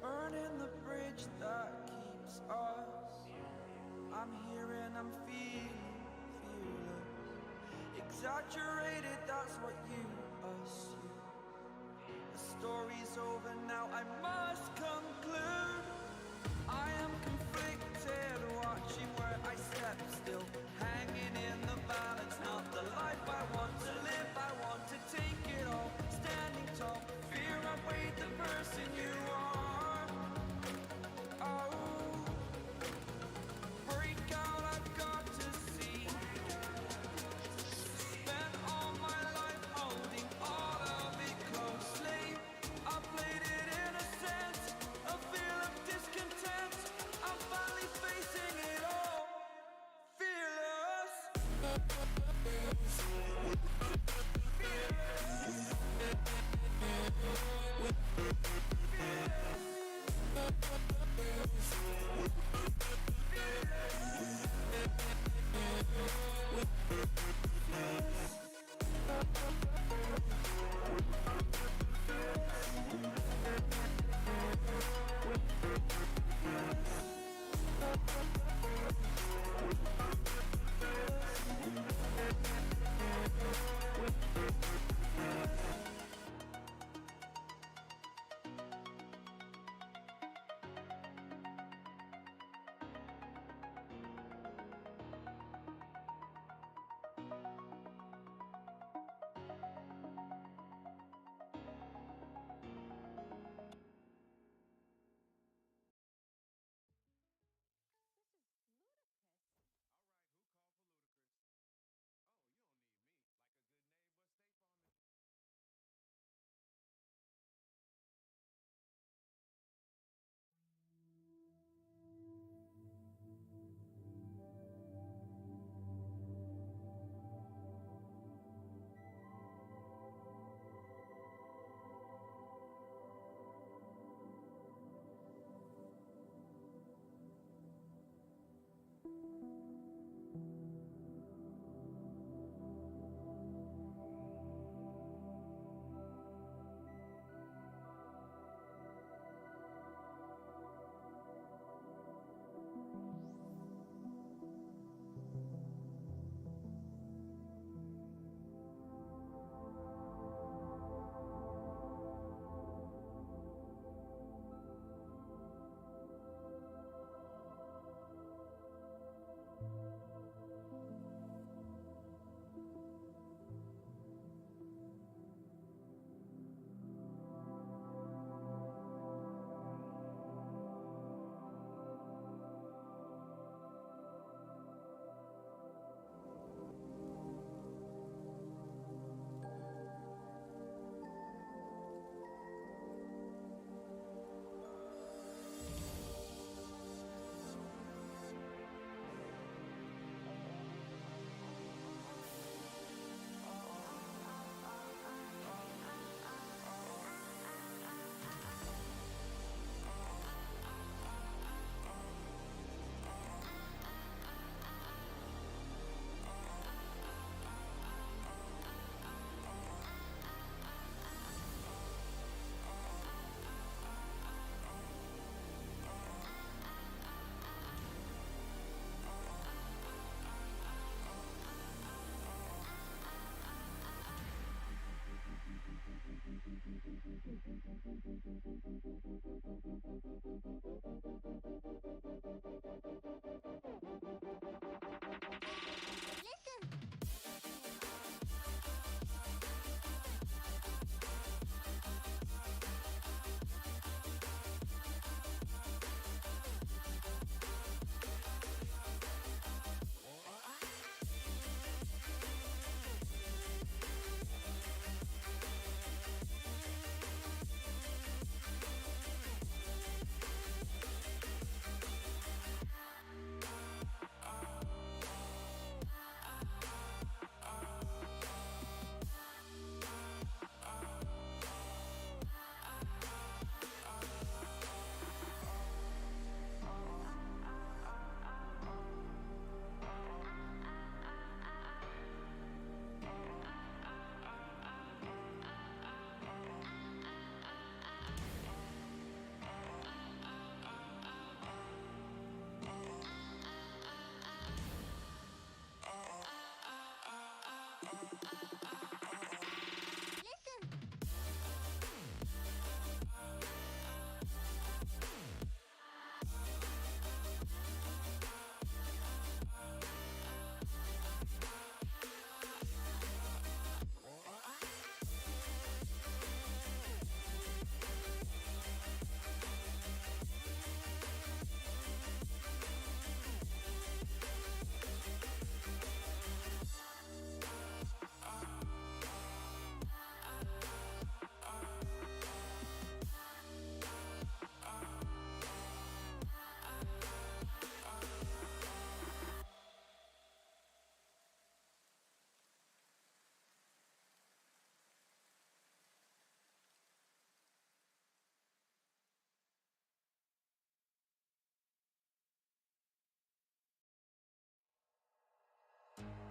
Burning the bridge that keeps us. I'm here and I'm feeling fearless. Exaggerated, that's what you assume. The story's over now, I must conclude. I am conflicted, watching where I step still, hanging in the balance. Not the life I want to live, I want to take it all. Standing tall, fear I weighed the person you are. Oh, break out, I've got to see. Spent all my life holding all of it closely. I played it in a sense, a feel of discontent. I'm finally facing it all, fearless.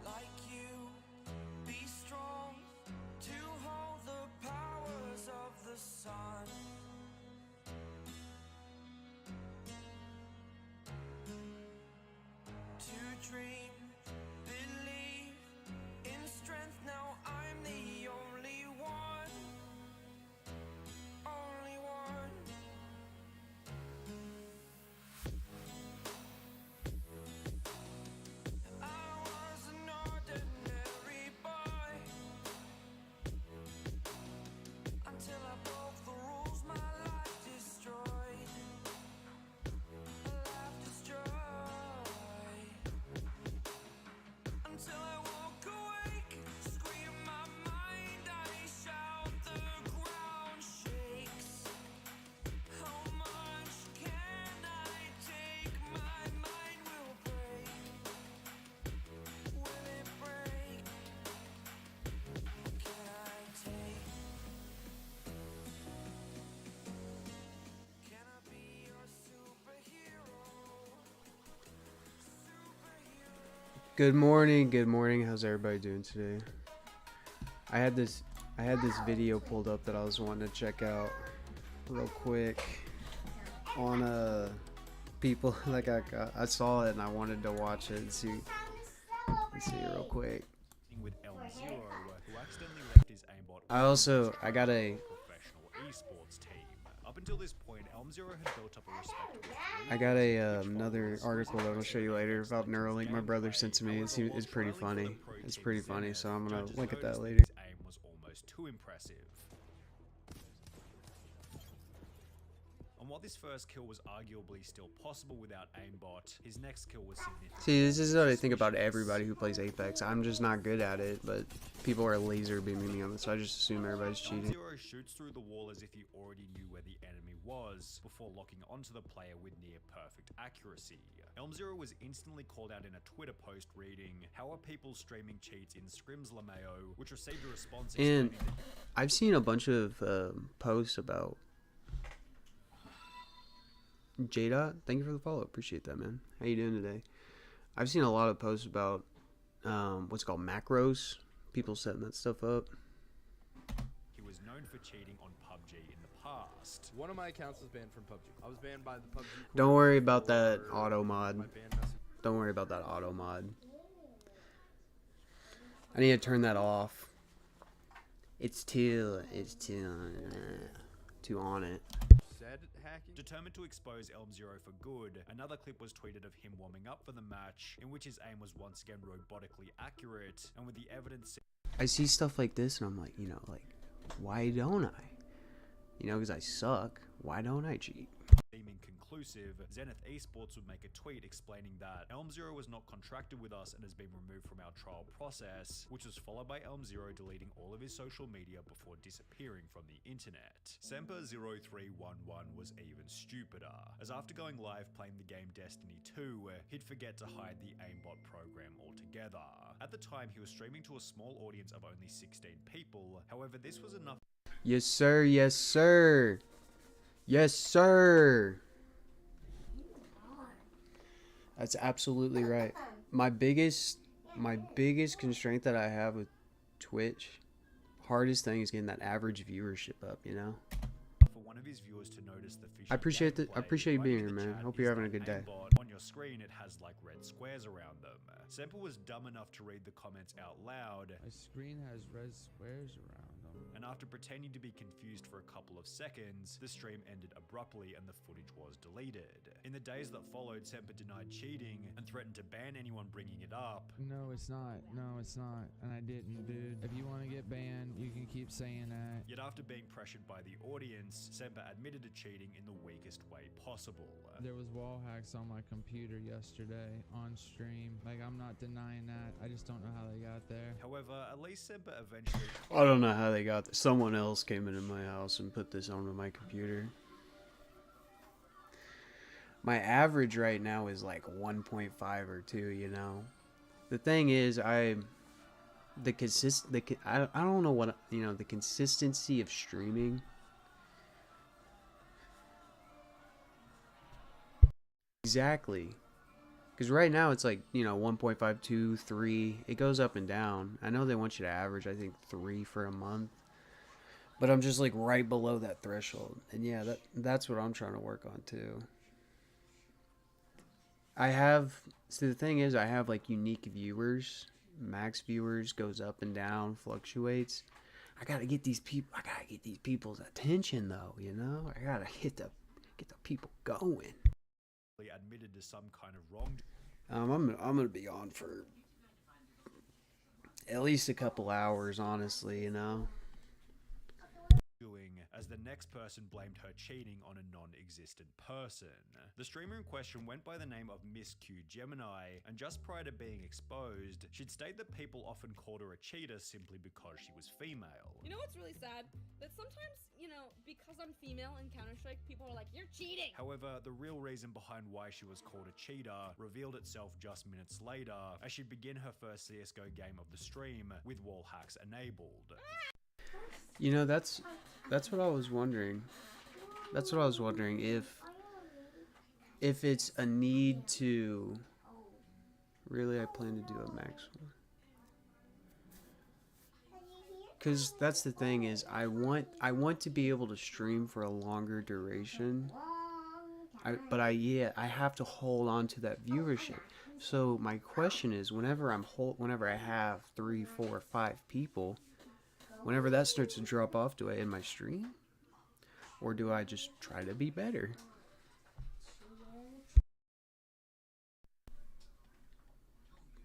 Like you, be strong to hold the powers of the sun. To dream, believe in strength. Now I'm the only one, only one. I was an ordinary boy until I broke the rules. My life destroyed, a life destroyed. Until I walk awake, scream my mind, I shout, the ground shakes. How much can I take? My mind will break. Will it break? What can I take? Can I be your superhero? Superhero. Good morning, good morning. How's everybody doing today? I had this video pulled up that I was wanting to check out real quick on people like I saw it and I wanted to watch it and see it real quick. With Elm Zero, who accidentally left his aimbot I got a professional esports team. Up until this point, Elm Zero had built up a respectable another article that I'll show you later about Neuralink. My brother sent to me. It's pretty funny. It's pretty funny, so I'm gonna link at that later. His aim was almost too impressive. And while this first kill was arguably still possible without aimbot, his next kill was significant. See, this is what I think about everybody who plays Apex. I'm just not good at it, but people are laser beaming me on this, so I just assume everybody's Elm cheating. Zero shoots through the wall as if he already knew where the enemy was, before locking onto the player with near perfect accuracy. Elm Zero was instantly called out in a Twitter post reading, "How are people streaming cheats in Scrims LMAO?" which received a response And explaining that I've seen a bunch of posts about J-Dot. Thank you for the follow. Appreciate that, man. How you doing today? I've seen a lot of posts about what's called macros. People setting that stuff up. he was known for cheating on PUBG in the past. One of my accounts was banned from PUBG. I was banned by the PUBG. Don't worry about that for auto mod. my ban message. Don't worry about that auto mod. I need to turn that off. It's too on it. Said hacking. Determined to expose Elm Zero for good, another clip was tweeted of him warming up for the match, in which his aim was once again robotically accurate, and with the evidence I see stuff like this and I'm like, why don't I? Because I suck. Why don't I cheat? seeming conclusive, Zenith Esports would make a tweet explaining that Elm Zero was not contracted with us and has been removed from our trial process, which was followed by Elm Zero deleting all of his social media before disappearing from the internet. Semper0311 was even stupider, as after going live playing the game Destiny 2, he'd forget to hide the aimbot program altogether. At the time, he was streaming to a small audience of only 16 people, however this was enough. Yes, sir. Yes, sir. Yes, sir. That's absolutely right. My biggest constraint that I have with Twitch, hardest thing is getting that average viewership up, For one of his viewers to notice the I appreciate you being here, man. Hope you're having a good day. On your your screen it has like red squares around them. Semper was dumb enough to read the comments out loud, My screen has red squares around them. and after pretending to be confused for a couple of seconds, the stream ended abruptly and the footage was deleted. In the days that followed, Semper denied cheating and threatened to ban anyone bringing it up. No, it's not. No, it's not. And I didn't, dude. If you want to get banned, you can keep saying that. Yet after being pressured by the audience, Semper admitted to cheating in the weakest way possible. There was wall hacks on my computer yesterday on stream. Like, I'm not denying that. I just don't know how they got there. However, at least Semper eventually I don't know how they got this. Someone else came into my house and put this onto my computer. My average right now is like 1.5 or 2, you know. The thing is, I don't know what, you know, the consistency of streaming. Exactly. Because right now it's like, you know, 1.5, 2, 3. It goes up and down. I know they want you to average, I think, 3 for a month. But I'm just like right below that threshold. And yeah, that's what I'm trying to work on too. See, the thing is, I have like unique viewers. Max viewers goes up and down, fluctuates. I gotta get these people's attention though, you know? I gotta get the people going. admitted to some kind of wrongdoing. I'm gonna be on for at least a couple hours, honestly, you know. As the next person blamed her cheating on a non-existent person. The streamer in question went by the name of Miss Q Gemini, and just prior to being exposed, she'd stated that people often called her a cheater simply because she was female. You know what's really sad? That sometimes, you know, because I'm female in Counter-Strike, people are like, you're cheating! However, the real reason behind why she was called a cheater revealed itself just minutes later, as she'd begin her first CSGO game of the stream with wall hacks enabled. You know, that's what I was wondering. That's what I was wondering, if it's a need to... Really, I plan to do a max one. Because that's the thing is, I want to be able to stream for a longer duration. But I have to hold on to that viewership. So my question is, whenever I have 3, 4, 5 people, whenever that starts to drop off, do I end my stream? Or do I just try to be better?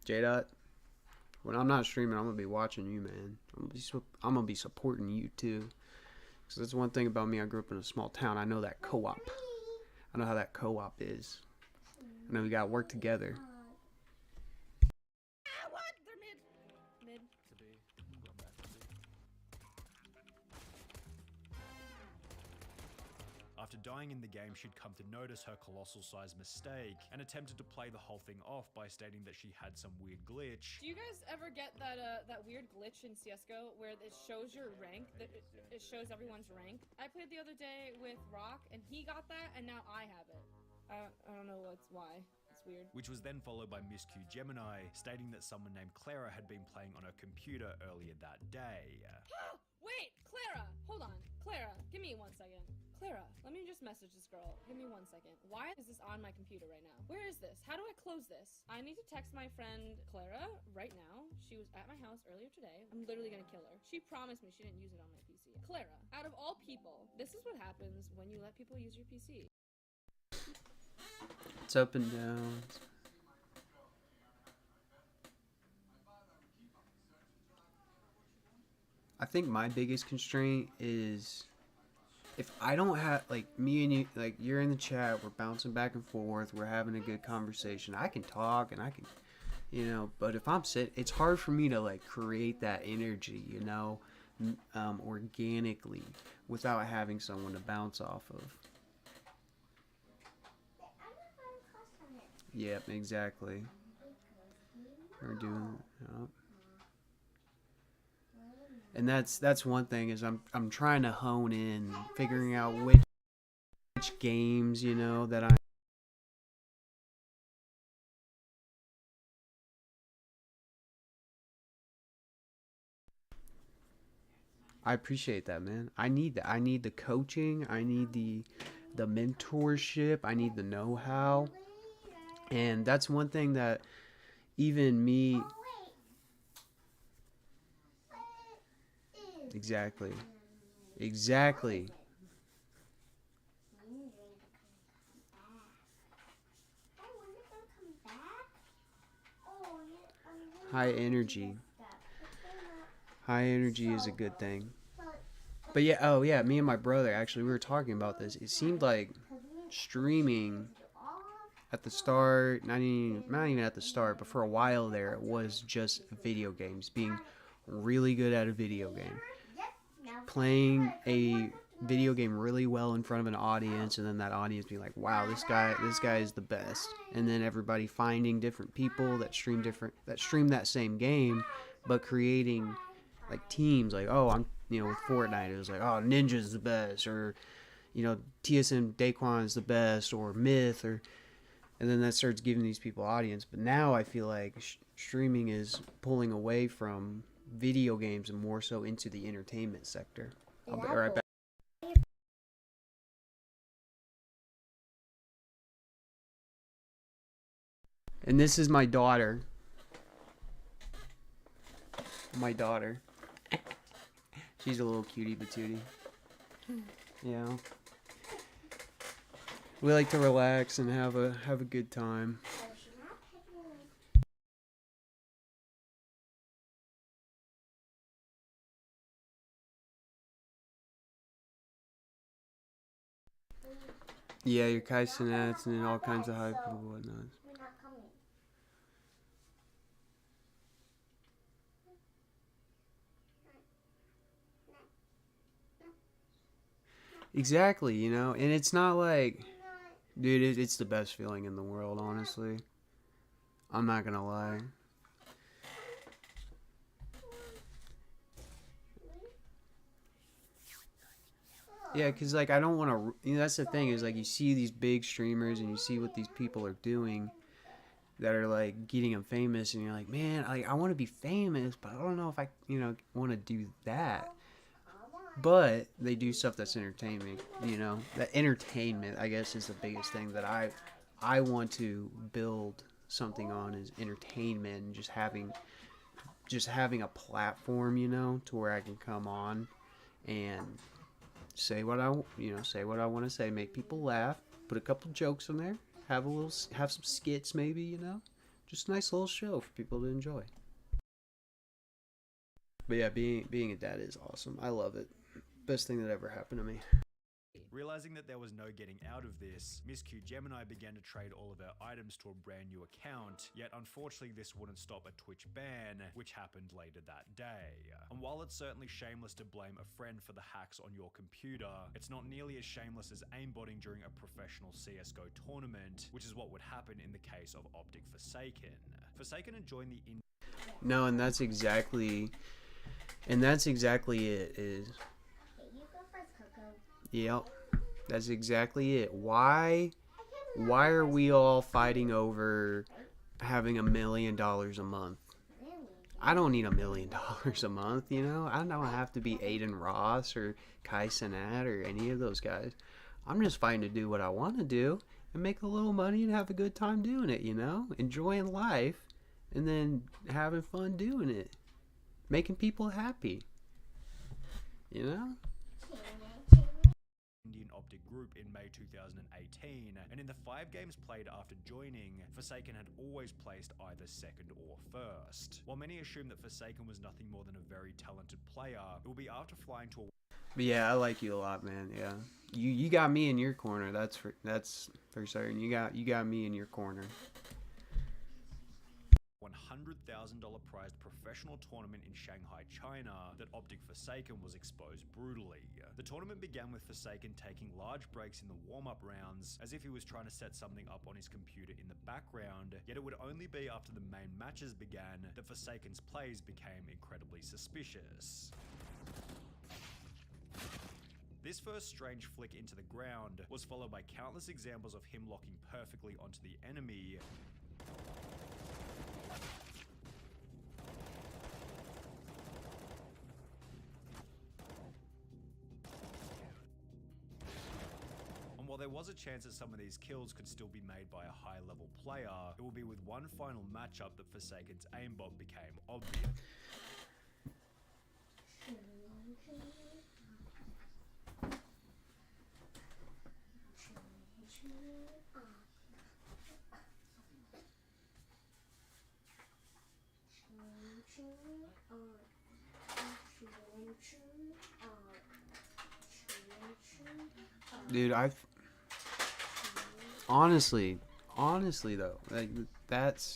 J-Dot, when I'm not streaming, I'm going to be watching you, man. I'm going to be supporting you, too. Because that's one thing about me. I grew up in a small town. I know that co-op. I know how that co-op is. I know we got to work together. What? They're mid. Mid. After dying in the game, she'd come to notice her colossal-sized mistake and attempted to play the whole thing off by stating that she had some weird glitch. Do you guys ever get that weird glitch in CSGO where it shows your rank, it shows everyone's rank? I played the other day with Rock, and he got that, and now I have it. I don't know why. It's weird. Which was then followed by Miss Q Gemini, stating that someone named Clara had been playing on her computer earlier that day. Wait, Clara! Hold on. Clara, give me 1 second. Clara, let me just message this girl. Give me 1 second. Why is this on my computer right now? Where is this? How do I close this? I need to text my friend Clara right now. She was at my house earlier today. I'm literally gonna kill her. She promised me she didn't use it on my PC. Clara, out of all people, this is what happens when you let people use your PC. It's up and down. I think my biggest constraint is if I don't have, like, me and you, like, you're in the chat, we're bouncing back and forth, we're having a good conversation. I can talk and I can, you know, but if I'm sitting, it's hard for me to, like, create that energy, you know, organically without having someone to bounce off of. Yep, exactly. We're doing, yep. And that's one thing is I'm trying to hone in, figuring out which games, you know, that I appreciate that, man. I need that. I need the coaching. I need the mentorship. I need the know-how. And that's one thing that even me. Exactly. Exactly. High energy. High energy is a good thing. But yeah, oh yeah, me and my brother actually, we were talking about this. It seemed like streaming at the start, not even at the start, but for a while there, it was just video games, being really good at a video game, playing a video game really well in front of an audience, and then that audience being like, wow, this guy is the best. And then everybody finding different people that stream that same game, but creating like teams, like, oh, I'm, with Fortnite, it was like, oh, Ninja's the best, or TSM Daquan is the best, or Myth, and then that starts giving these people audience. But now I feel like streaming is pulling away from video games and more so into the entertainment sector. I'll be right back. And this is my daughter. She's a little cutie patootie. Yeah. We like to relax and have a good time. Yeah, your Kaisenats and all kinds of hype and whatnot. Exactly, and it's not like, dude, it's the best feeling in the world, honestly. I'm not gonna lie. Yeah, because, like, I don't want to, that's the thing, is, like, you see these big streamers and you see what these people are doing that are, like, getting them famous, and you're like, man, I want to be famous, but I don't know if I, want to do that. But they do stuff that's entertaining, That entertainment, I guess, is the biggest thing that I want to build something on, is entertainment, and just having a platform, to where I can come on and say what I want to say, make people laugh, put a couple jokes in there, have some skits maybe, just a nice little show for people to enjoy. But yeah, being a dad is awesome. I love it. Best thing that ever happened to me. Realizing that there was no getting out of this, Miss Q Gemini began to trade all of her items to a brand new account, yet unfortunately this wouldn't stop a Twitch ban, which happened later that day. And while it's certainly shameless to blame a friend for the hacks on your computer, it's not nearly as shameless as aimbotting during a professional CSGO tournament, which is what would happen in the case of Optic Forsaken. Forsaken had joined the No, and that's exactly it. Yep. That's exactly it. Why are we all fighting over having $1 million a month? I don't need $1 million a month, I don't have to be Aiden Ross or Kai Cenat or any of those guys. I'm just fighting to do what I want to do and make a little money and have a good time doing it, enjoying life, and then having fun doing it, making people happy, Indian Optic group in May 2018, and in the 5 games played after joining, Forsaken had always placed either second or first. While many assume that Forsaken was nothing more than a very talented player, it will be after flying to a But yeah, I like you a lot, man. Yeah, you got me in your corner. That's for certain. You got me in your corner. $100,000 prized professional tournament in Shanghai, China, that Optic Forsaken was exposed brutally. The tournament began with Forsaken taking large breaks in the warm-up rounds, as if he was trying to set something up on his computer in the background, yet it would only be after the main matches began that Forsaken's plays became incredibly suspicious. This first strange flick into the ground was followed by countless examples of him locking perfectly onto the enemy, While there was a chance that some of these kills could still be made by a high-level player, it will be with one final matchup that Forsaken's aimbot became obvious. Dude, I've honestly though, like that's,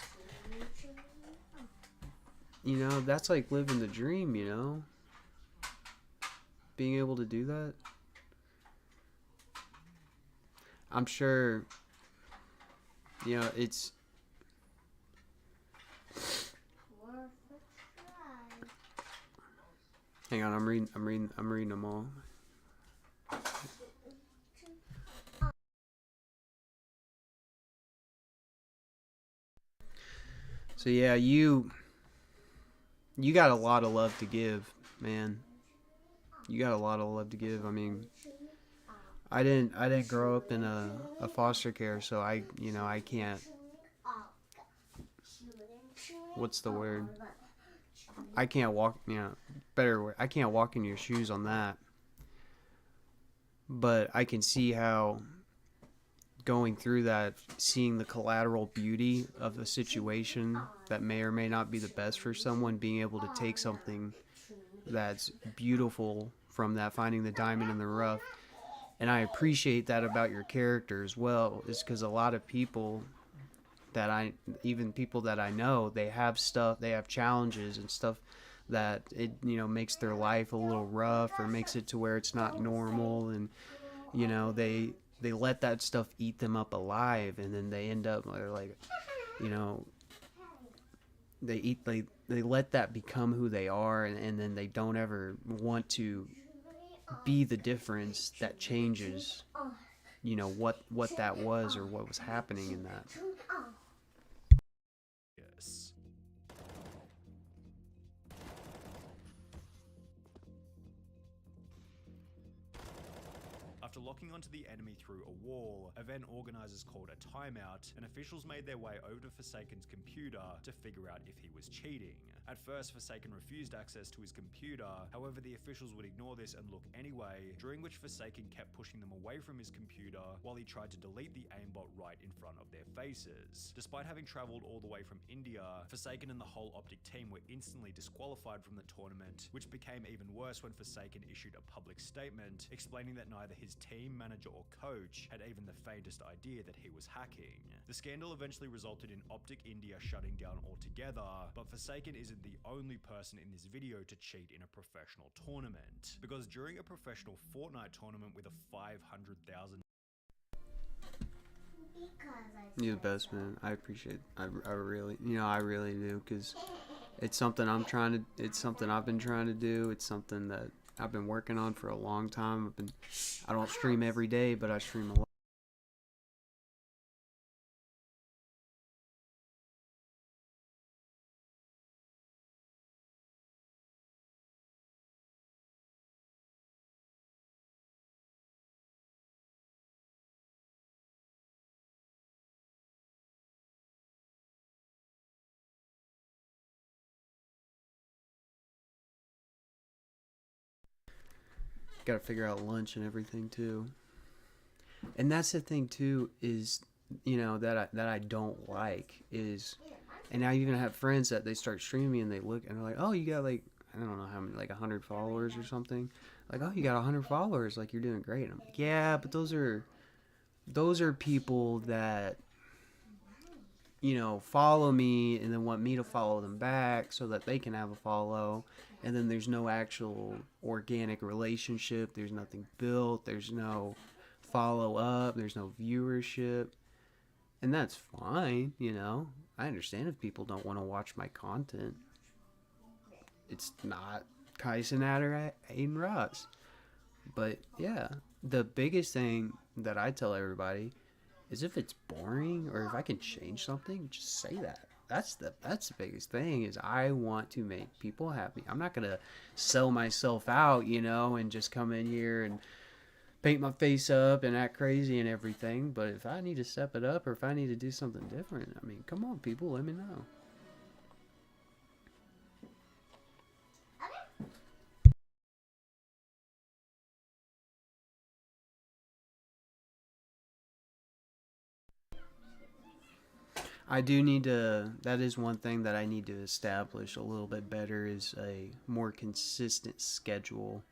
you know, that's like living the dream, you know, being able to do that. I'm sure, you know, it's hang on, I'm reading them all. So yeah, you got a lot of love to give, man. You got a lot of love to give. I mean, I didn't grow up in a foster care, so I can't, what's the word? I can't walk, better word. I can't walk in your shoes on that. But I can see how going through that, seeing the collateral beauty of a situation that may or may not be the best for someone, being able to take something that's beautiful from that, finding the diamond in the rough. And I appreciate that about your character as well, is because a lot of people even people that I know, they have challenges and stuff that it, makes their life a little rough or makes it to where it's not normal, and they let that stuff eat them up alive, and then they end up like, they let that become who they are, and then they don't ever want to be the difference that changes, what that was or what was happening in that. Yes. After locking onto the enemy through a wall, event organizers called a timeout, and officials made their way over to Forsaken's computer to figure out if he was cheating. At first, Forsaken refused access to his computer, however the officials would ignore this and look anyway, during which Forsaken kept pushing them away from his computer while he tried to delete the aimbot right in front of their faces. Despite having traveled all the way from India, Forsaken and the whole Optic team were instantly disqualified from the tournament, which became even worse when Forsaken issued a public statement explaining that neither his team, manager or coach had even the faintest idea that he was hacking. The scandal eventually resulted in Optic India shutting down altogether, but Forsaken isn't the only person in this video to cheat in a professional tournament, because during a professional Fortnite tournament with a 500,000 You're the best, man. I appreciate. I really, I really do, because it's something it's something I've been trying to do. It's something that I've been working on for a long time. I don't stream every day, but I stream a lot. Got to figure out lunch and everything too. And that's the thing too, is that I don't like is, and I even have friends that they start streaming and they look and they're like, oh, you got like, I don't know how many, like 100 followers or something. Like, oh, you got 100 followers, like you're doing great. And I'm like, yeah, but those are people that follow me and then want me to follow them back so that they can have a follow. And then there's no actual organic relationship. There's nothing built. There's no follow up. There's no viewership. And that's fine, I understand if people don't want to watch my content. It's not Kaisen or Aiden Ross. But yeah, the biggest thing that I tell everybody is if it's boring or if I can change something, just say that. That's the biggest thing, is I want to make people happy. I'm not going to sell myself out, and just come in here and paint my face up and act crazy and everything. But if I need to step it up or if I need to do something different, I mean, come on, people, let me know. I do need to, that is one thing that I need to establish a little bit better, is a more consistent schedule.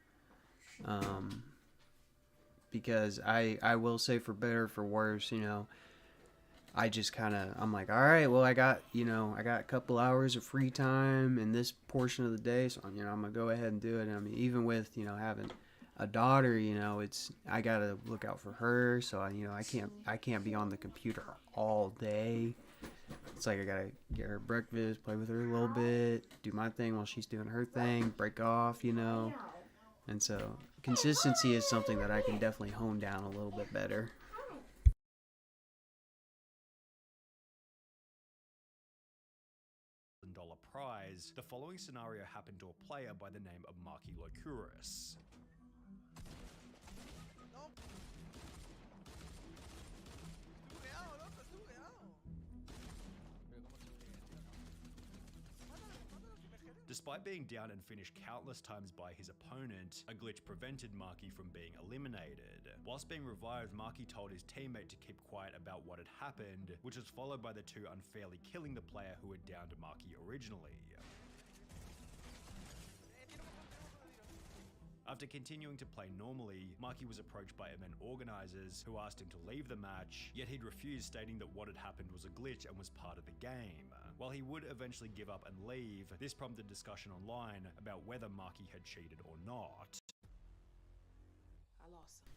Because I will say, for better or for worse, you know, I just kind of, I'm like, all right, well, I got a couple hours of free time in this portion of the day, so, you know, I'm going to go ahead and do it. And I mean, even with, you know, having a daughter, you know, I got to look out for her, so I can't be on the computer all day. It's like I gotta get her breakfast, play with her a little bit, do my thing while she's doing her thing, break off, you know. And so consistency is something that I can definitely hone down a little bit better. $1 prize. The following scenario happened to a player by the name of Marky Locurus. Despite being down and finished countless times by his opponent, a glitch prevented Marky from being eliminated. Whilst being revived, Marky told his teammate to keep quiet about what had happened, which was followed by the two unfairly killing the player who had downed Marky originally. After continuing to play normally, Marky was approached by event organizers who asked him to leave the match, yet he'd refused, stating that what had happened was a glitch and was part of the game. While he would eventually give up and leave, this prompted discussion online about whether Marky had cheated or not.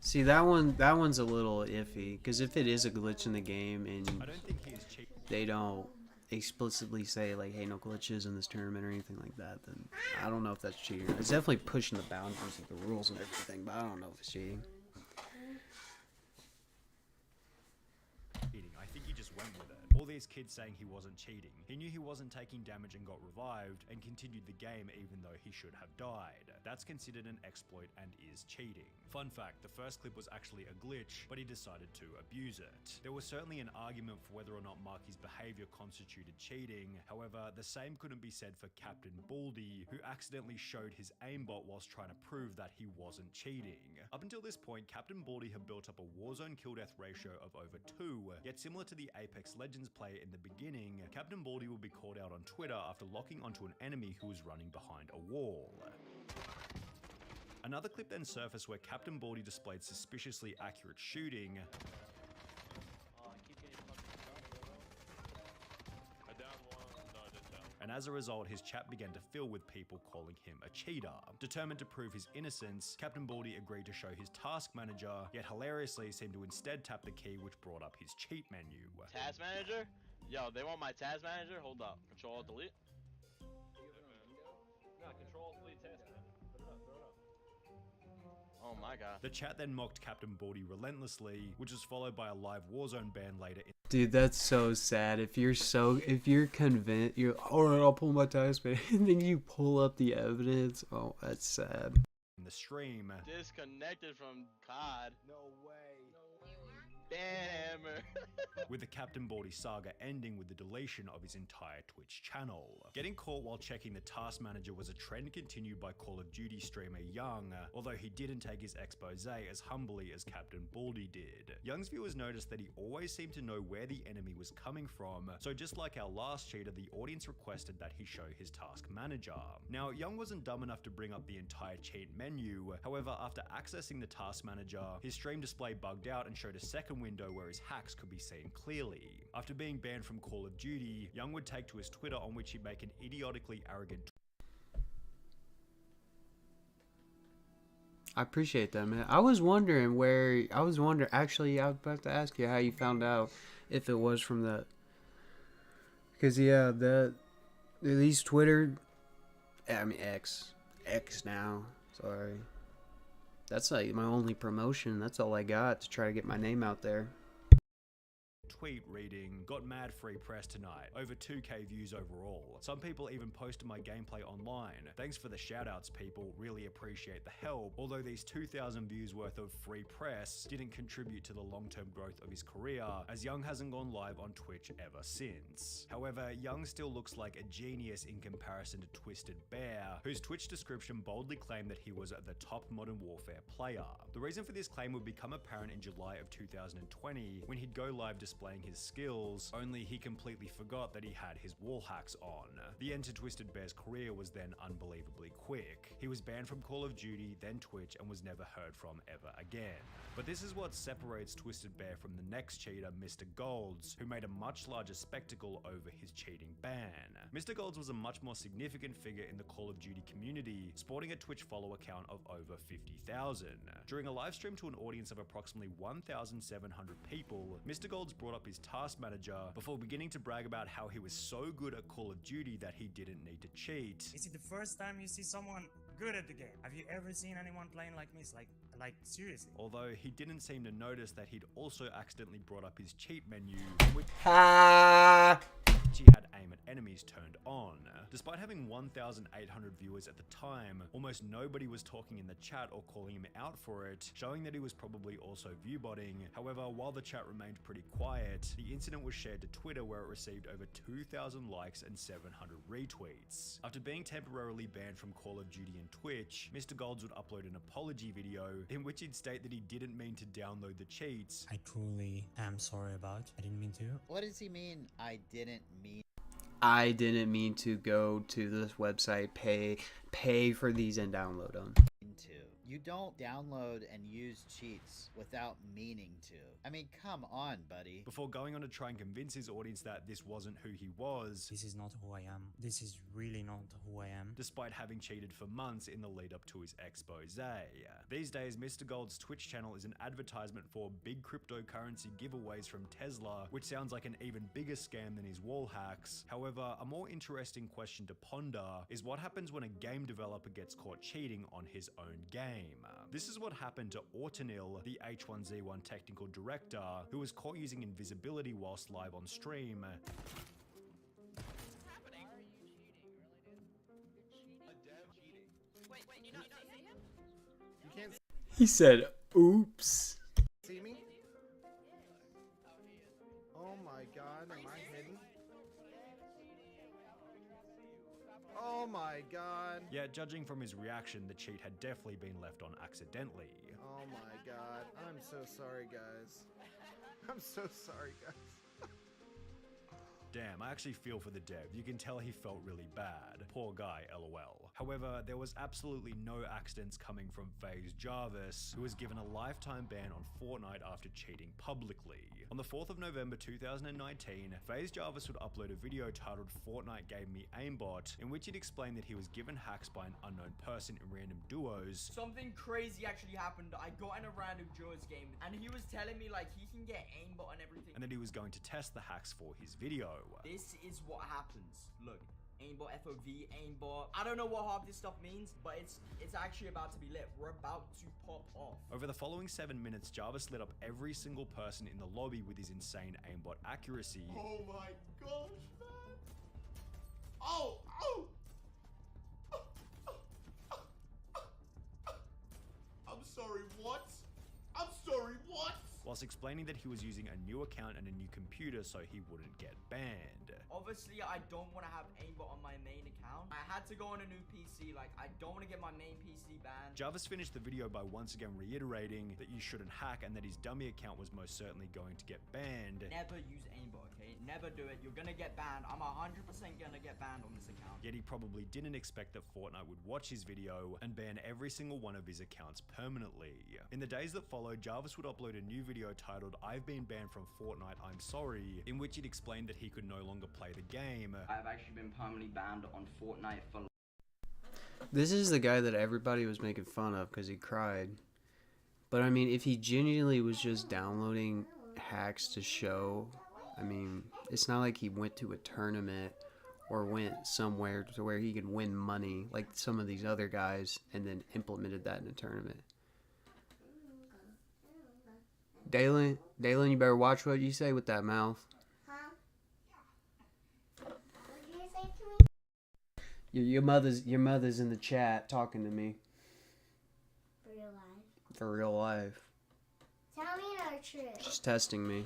See, that one's a little iffy, because if it is a glitch in the game and I don't think he is cheating. they don't explicitly say like, hey, no glitches in this tournament or anything like that, then I don't know if that's cheating. It's definitely pushing the boundaries of the rules and everything, but I don't know if it's cheating. I think he just went with it. All these kids saying he wasn't cheating. He knew he wasn't taking damage and got revived, and continued the game even though he should have died. That's considered an exploit and is cheating. Fun fact, the first clip was actually a glitch, but he decided to abuse it. There was certainly an argument for whether or not Marky's behavior constituted cheating. However, the same couldn't be said for Captain Baldy, who accidentally showed his aimbot whilst trying to prove that he wasn't cheating. Up until this point, Captain Baldy had built up a Warzone kill-death ratio of over 2, yet similar to the Apex Legends player in the beginning, Captain Baldy would be called out on Twitter after locking onto an enemy who was running behind a wall. Another clip then surfaced where Captain Baldy displayed suspiciously accurate shooting, and as a result, his chat began to fill with people calling him a cheater. Determined to prove his innocence, Captain Baldy agreed to show his task manager, yet hilariously seemed to instead tap the key which brought up his cheat menu. Task manager? Yo, they want my task manager? Hold up. Control delete. No, control delete task manager. Put it up, throw it up. Oh my god. The chat then mocked Captain Baldy relentlessly, which was followed by a live Warzone ban later in Dude, that's so sad. If you're convinced, alright, I'll pull my task man, and then you pull up the evidence. Oh, that's sad. the stream. Disconnected from COD. No way. Damn. With the Captain Baldy saga ending with the deletion of his entire Twitch channel. Getting caught while checking the task manager was a trend continued by Call of Duty streamer Young, although he didn't take his expose as humbly as Captain Baldy did. Young's viewers noticed that he always seemed to know where the enemy was coming from, so just like our last cheater, the audience requested that he show his task manager. Now, Young wasn't dumb enough to bring up the entire cheat menu, however, after accessing the task manager, his stream display bugged out and showed a second window where his hacks could be seen clearly. After being banned from Call of Duty, Young would take to his Twitter on which he'd make an idiotically arrogant I appreciate that, man. Actually, I was about to ask you how you found out if it was from that. Because, yeah, these Twitter, I mean, X now, sorry. That's like my only promotion. That's all I got to try to get my name out there. tweet reading, "Got mad free press tonight, over 2k views overall. Some people even posted my gameplay online. Thanks for the shoutouts, people, really appreciate the help. Although these 2,000 views worth of free press didn't contribute to the long-term growth of his career, as Young hasn't gone live on Twitch ever since." However, Young still looks like a genius in comparison to Twisted Bear, whose Twitch description boldly claimed that he was the top Modern Warfare player. The reason for this claim would become apparent in July of 2020 when he'd go live displaying his skills, only he completely forgot that he had his wall hacks on. The end to Twisted Bear's career was then unbelievably quick. He was banned from Call of Duty, then Twitch, and was never heard from ever again. But this is what separates Twisted Bear from the next cheater, Mr. Golds, who made a much larger spectacle over his cheating ban. Mr. Golds was a much more significant figure in the Call of Duty community, sporting a Twitch follower count of over 50,000. During a live stream to an audience of approximately 1,700 people, Mr. Golds brought up his task manager before beginning to brag about how he was so good at Call of Duty that he didn't need to cheat. Is it the first time you see someone good at the game? Have you ever seen anyone playing like me? It's like seriously. Although he didn't seem to notice that he'd also accidentally brought up his cheat menu, which he had aim at enemies turned on. Despite having 1,800 viewers at the time, almost nobody was talking in the chat or calling him out for it, showing that he was probably also viewbotting. However, while the chat remained pretty quiet, the incident was shared to Twitter where it received over 2,000 likes and 700 retweets. After being temporarily banned from Call of Duty and Twitch, Mr. Golds would upload an apology video in which he'd state that he didn't mean to download the cheats. I truly am sorry about. I didn't mean to. What does he mean, I didn't mean? I didn't mean to go to this website, pay for these and download them. To. You don't download and use cheats without meaning to. I mean, come on, buddy. Before going on to try and convince his audience that this wasn't who he was. This is not who I am. This is really not who I am. Despite having cheated for months in the lead up to his expose. These days, Mr. Gold's Twitch channel is an advertisement for big cryptocurrency giveaways from Tesla, which sounds like an even bigger scam than his wall hacks. However, a more interesting question to ponder is what happens when a game developer gets caught cheating on his own game. This is what happened to Autonil, the H1Z1 technical director, who was caught using invisibility whilst live on stream. You can't He said, oops. see me? Oh my god, am I hidden? Oh my god. Yeah, judging from his reaction, the cheat had definitely been left on accidentally. Oh my god. I'm so sorry, guys. I'm so sorry, guys. Damn, I actually feel for the dev. You can tell he felt really bad. Poor guy, lol. However, there was absolutely no accidents coming from FaZe Jarvis, who was given a lifetime ban on Fortnite after cheating publicly. On the 4th of November 2019, FaZe Jarvis would upload a video titled "Fortnite Gave Me Aimbot," in which he'd explain that he was given hacks by an unknown person in random duos. Something crazy actually happened. I got in a random duos game and he was telling me like he can get aimbot and everything. And that he was going to test the hacks for his video. This is what happens. Look. Aimbot, FOV, aimbot. I don't know what half this stuff means, but it's actually about to be lit. We're about to pop off. Over the following 7 minutes, Jarvis lit up every single person in the lobby with his insane aimbot accuracy. Oh my gosh, man. Oh, oh. I'm sorry, what? I'm sorry, what? Whilst explaining that he was using a new account and a new computer so he wouldn't get banned. Obviously, I don't want to have aimbot on my main account. I had to go on a new PC. Like, I don't want to get my main PC banned. Jarvis finished the video by once again reiterating that you shouldn't hack and that his dummy account was most certainly going to get banned. Never use aimbot, okay? Never do it. You're gonna get banned. I'm 100% gonna get banned on this account. Yet he probably didn't expect that Fortnite would watch his video and ban every single one of his accounts permanently. In the days that followed, Jarvis would upload a new video titled "I've been banned from Fortnite, I'm sorry," in which he'd explained that he could no longer play the game. I've actually been permanently banned on Fortnite for... This is the guy that everybody was making fun of because he cried. But I mean, if he genuinely was just downloading hacks to show, I mean, it's not like he went to a tournament or went somewhere to where he could win money like some of these other guys and then implemented that in a tournament. Dalen, you better watch what you say with that mouth. Huh? What did you say to me? Your mother's in the chat talking to me. For real life. For real life. Tell me another trick. She's testing me.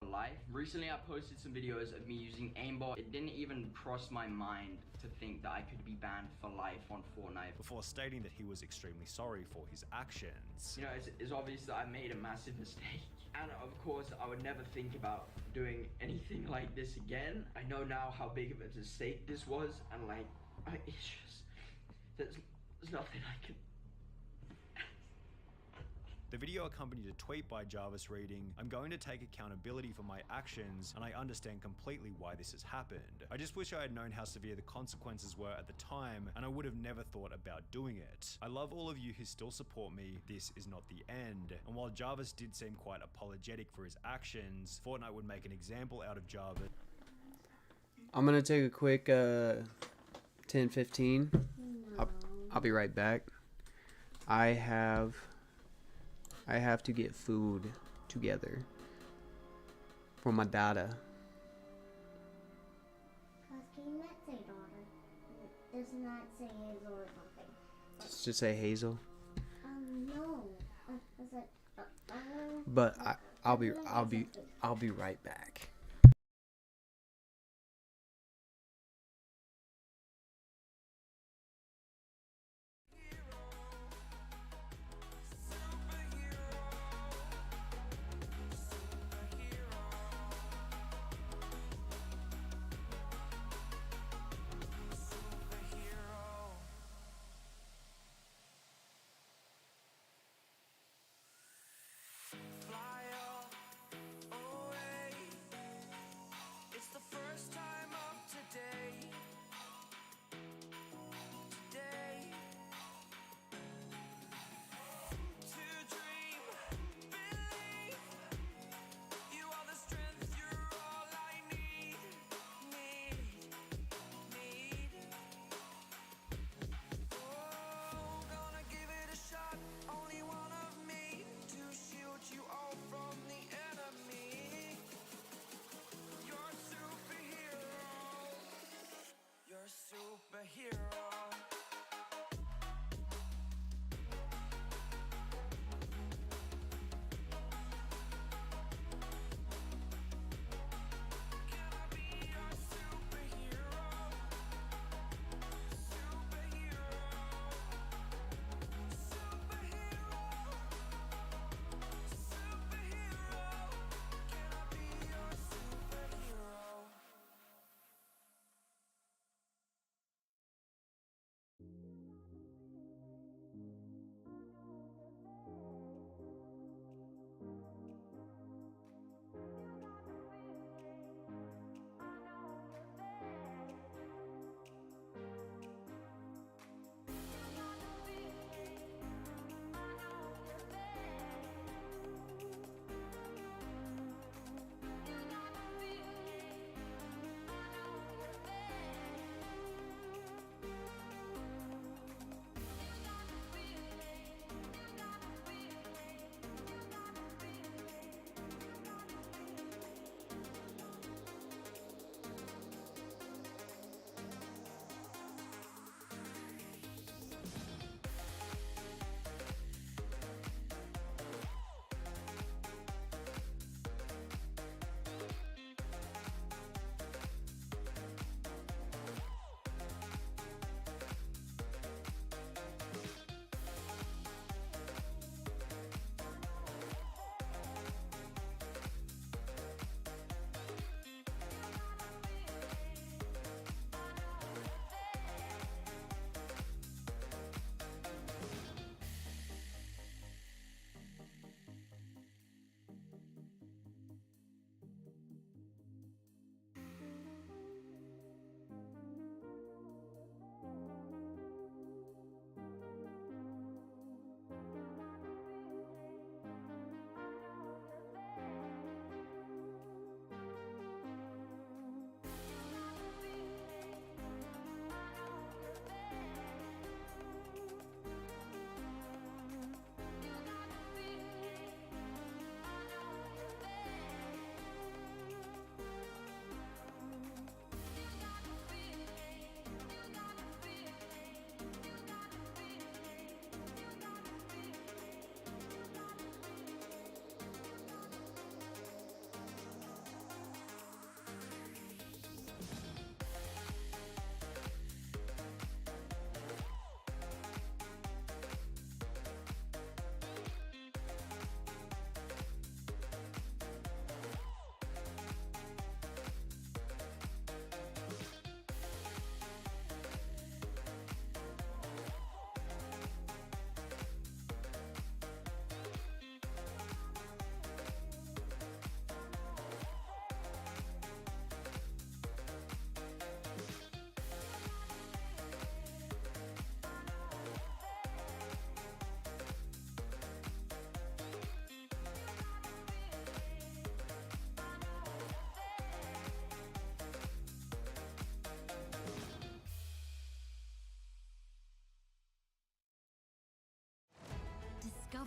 Life. Recently I posted some videos of me using aimbot. It didn't even cross my mind to think that I could be banned for life on Fortnite. Before stating that he was extremely sorry for his actions. You know, it's obvious that I made a massive mistake. And of course, I would never think about doing anything like this again. I know now how big of a mistake this was, and like, it's just, there's nothing I can. The video accompanied a tweet by Jarvis reading, "I'm going to take accountability for my actions, and I understand completely why this has happened. I just wish I had known how severe the consequences were at the time, and I would have never thought about doing it. I love all of you who still support me. This is not the end." And while Jarvis did seem quite apologetic for his actions, Fortnite would make an example out of Jarvis. I'm gonna take a quick 10-15. I'll be right back. I have to get food together for my data. Can you not say daughter? It does not say Hazel or something. Let's just say Hazel. No. I said, But I'll be right back.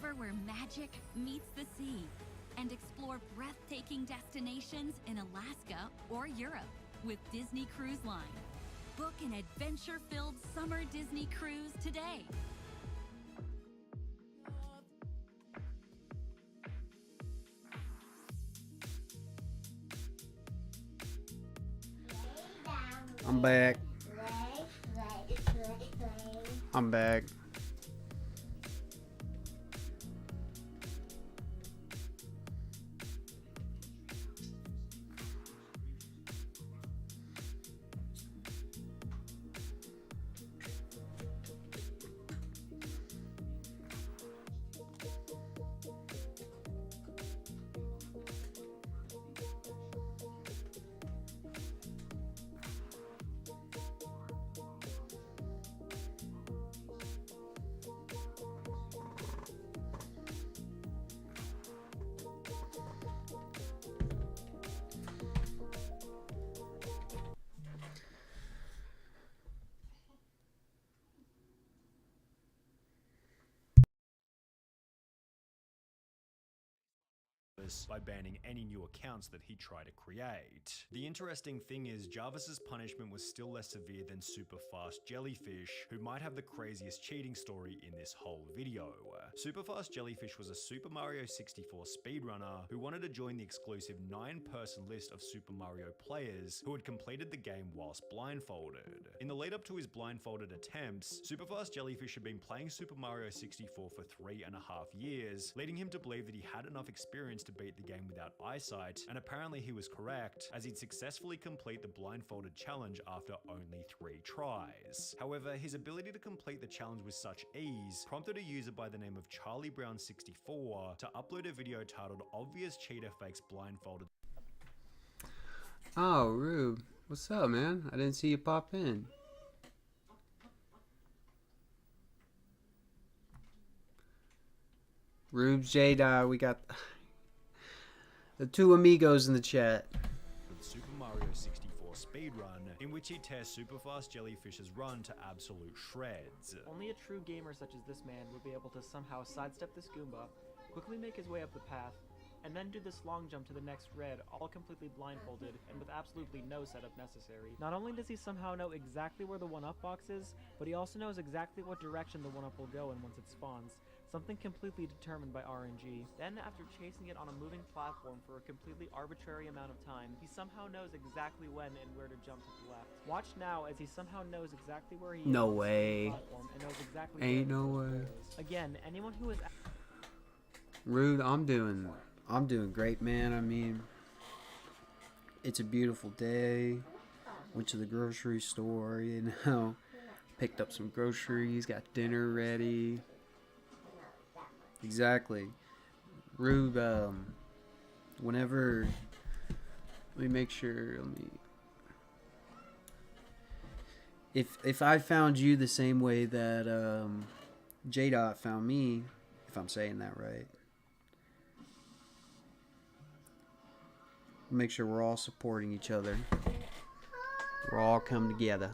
Discover where magic meets the sea and explore breathtaking destinations in Alaska or Europe with Disney Cruise Line. Book an adventure-filled summer Disney cruise today. I'm back. I'm back. by banning any new accounts that he tried to create. The interesting thing is, Jarvis's punishment was still less severe than Super Fast Jellyfish, who might have the craziest cheating story in this whole video. Super Fast Jellyfish was a Super Mario 64 speedrunner who wanted to join the exclusive 9-person list of Super Mario players who had completed the game whilst blindfolded. In the lead up to his blindfolded attempts, Super Fast Jellyfish had been playing Super Mario 64 for 3.5 years, leading him to believe that he had enough experience to beat the game without eyesight, and apparently he was correct, as he'd successfully complete the blindfolded challenge after only 3 tries. However, his ability to complete the challenge with such ease prompted a user by the name of Charlie Brown 64 to upload a video titled "Obvious Cheater Fakes Blindfolded." Oh, Rube. What's up, man? I didn't see you pop in. Rube, Jada, we got the two amigos in the chat. With Super Mario 64 speedrun, in which he tears Super Fast Jellyfish's run to absolute shreds. Only a true gamer such as this man would be able to somehow sidestep this Goomba, quickly make his way up the path, and then do this long jump to the next red, all completely blindfolded, and with absolutely no setup necessary. Not only does he somehow know exactly where the 1-up box is, but he also knows exactly what direction the 1-up will go in once it spawns, something completely determined by RNG. Then, after chasing it on a moving platform for a completely arbitrary amount of time, he somehow knows exactly when and where to jump to the left. Watch now as he somehow knows exactly where he is No on the way. platform and knows exactly Ain't where no the way. goal is. Again, anyone who is Rude, I'm doing great, man. I mean, it's a beautiful day. Went to the grocery store, you know, picked up some groceries, got dinner ready. Exactly. Rube, whenever, let me make sure, if I found you the same way that, J-Dot found me, if I'm saying that right, make sure we're all supporting each other. We're all come together.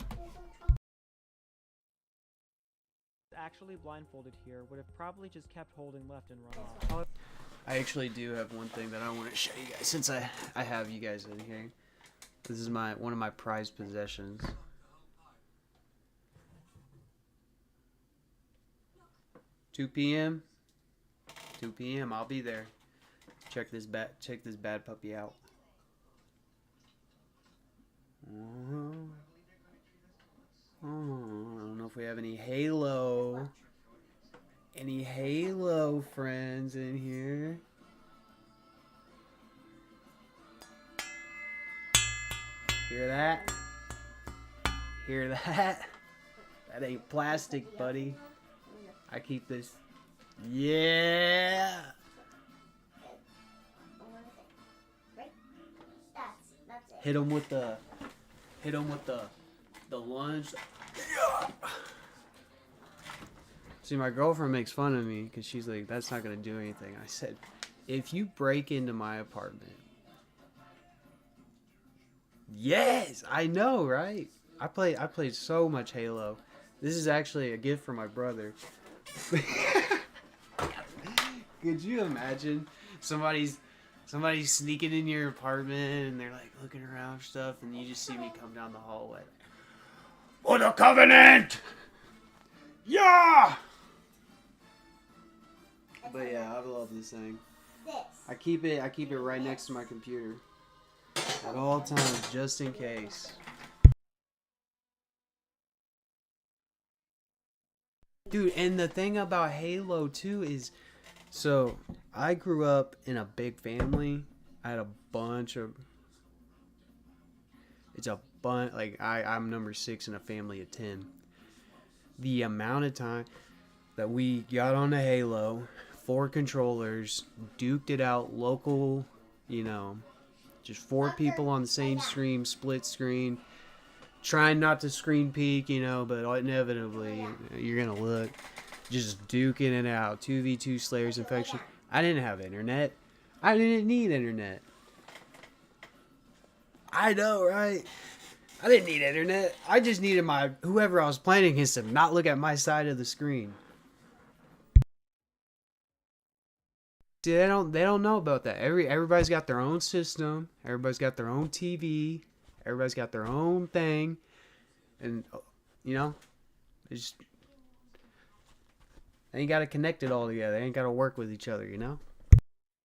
actually blindfolded here would have probably just kept holding left and run off. I actually do have one thing that I want to show you guys since I have you guys in here. This is one of my prized possessions. $2 p.m. 2 p.m. I'll be there. Check this bad puppy out. I don't know if we have any Halo friends in here. Hear that? Hear that? That ain't plastic, buddy. I keep this. Yeah. Hit him with the lunge. Yeah. See, my girlfriend makes fun of me because she's like, "That's not gonna do anything." I said, "If you break into my apartment." Yes, I know, right? I played so much Halo. This is actually a gift from my brother. Could you imagine somebody's sneaking in your apartment and they're like looking around for stuff, and you just see me come down the hallway. For the Covenant! Yeah! But yeah, I love this thing. I keep it right next to my computer at all times, just in case. Dude, and the thing about Halo 2 is, so I grew up in a big family. I had a bunch of, like I'm number 6 in a family of 10. The amount of time that we got on the Halo, 4 controllers, duked it out local, just 4 people on the same stream, split screen, trying not to screen peek, but inevitably you're gonna look, just duking it out. 2v2 Slayer's Infection. I didn't have internet. I didn't need internet. I know, right? I didn't need internet. I just needed whoever I was playing against to not look at my side of the screen. See, they don't know about that. Everybody's got their own system. Everybody's got their own TV. Everybody's got their own thing, and they ain't got to connect it all together. They ain't got to work with each other,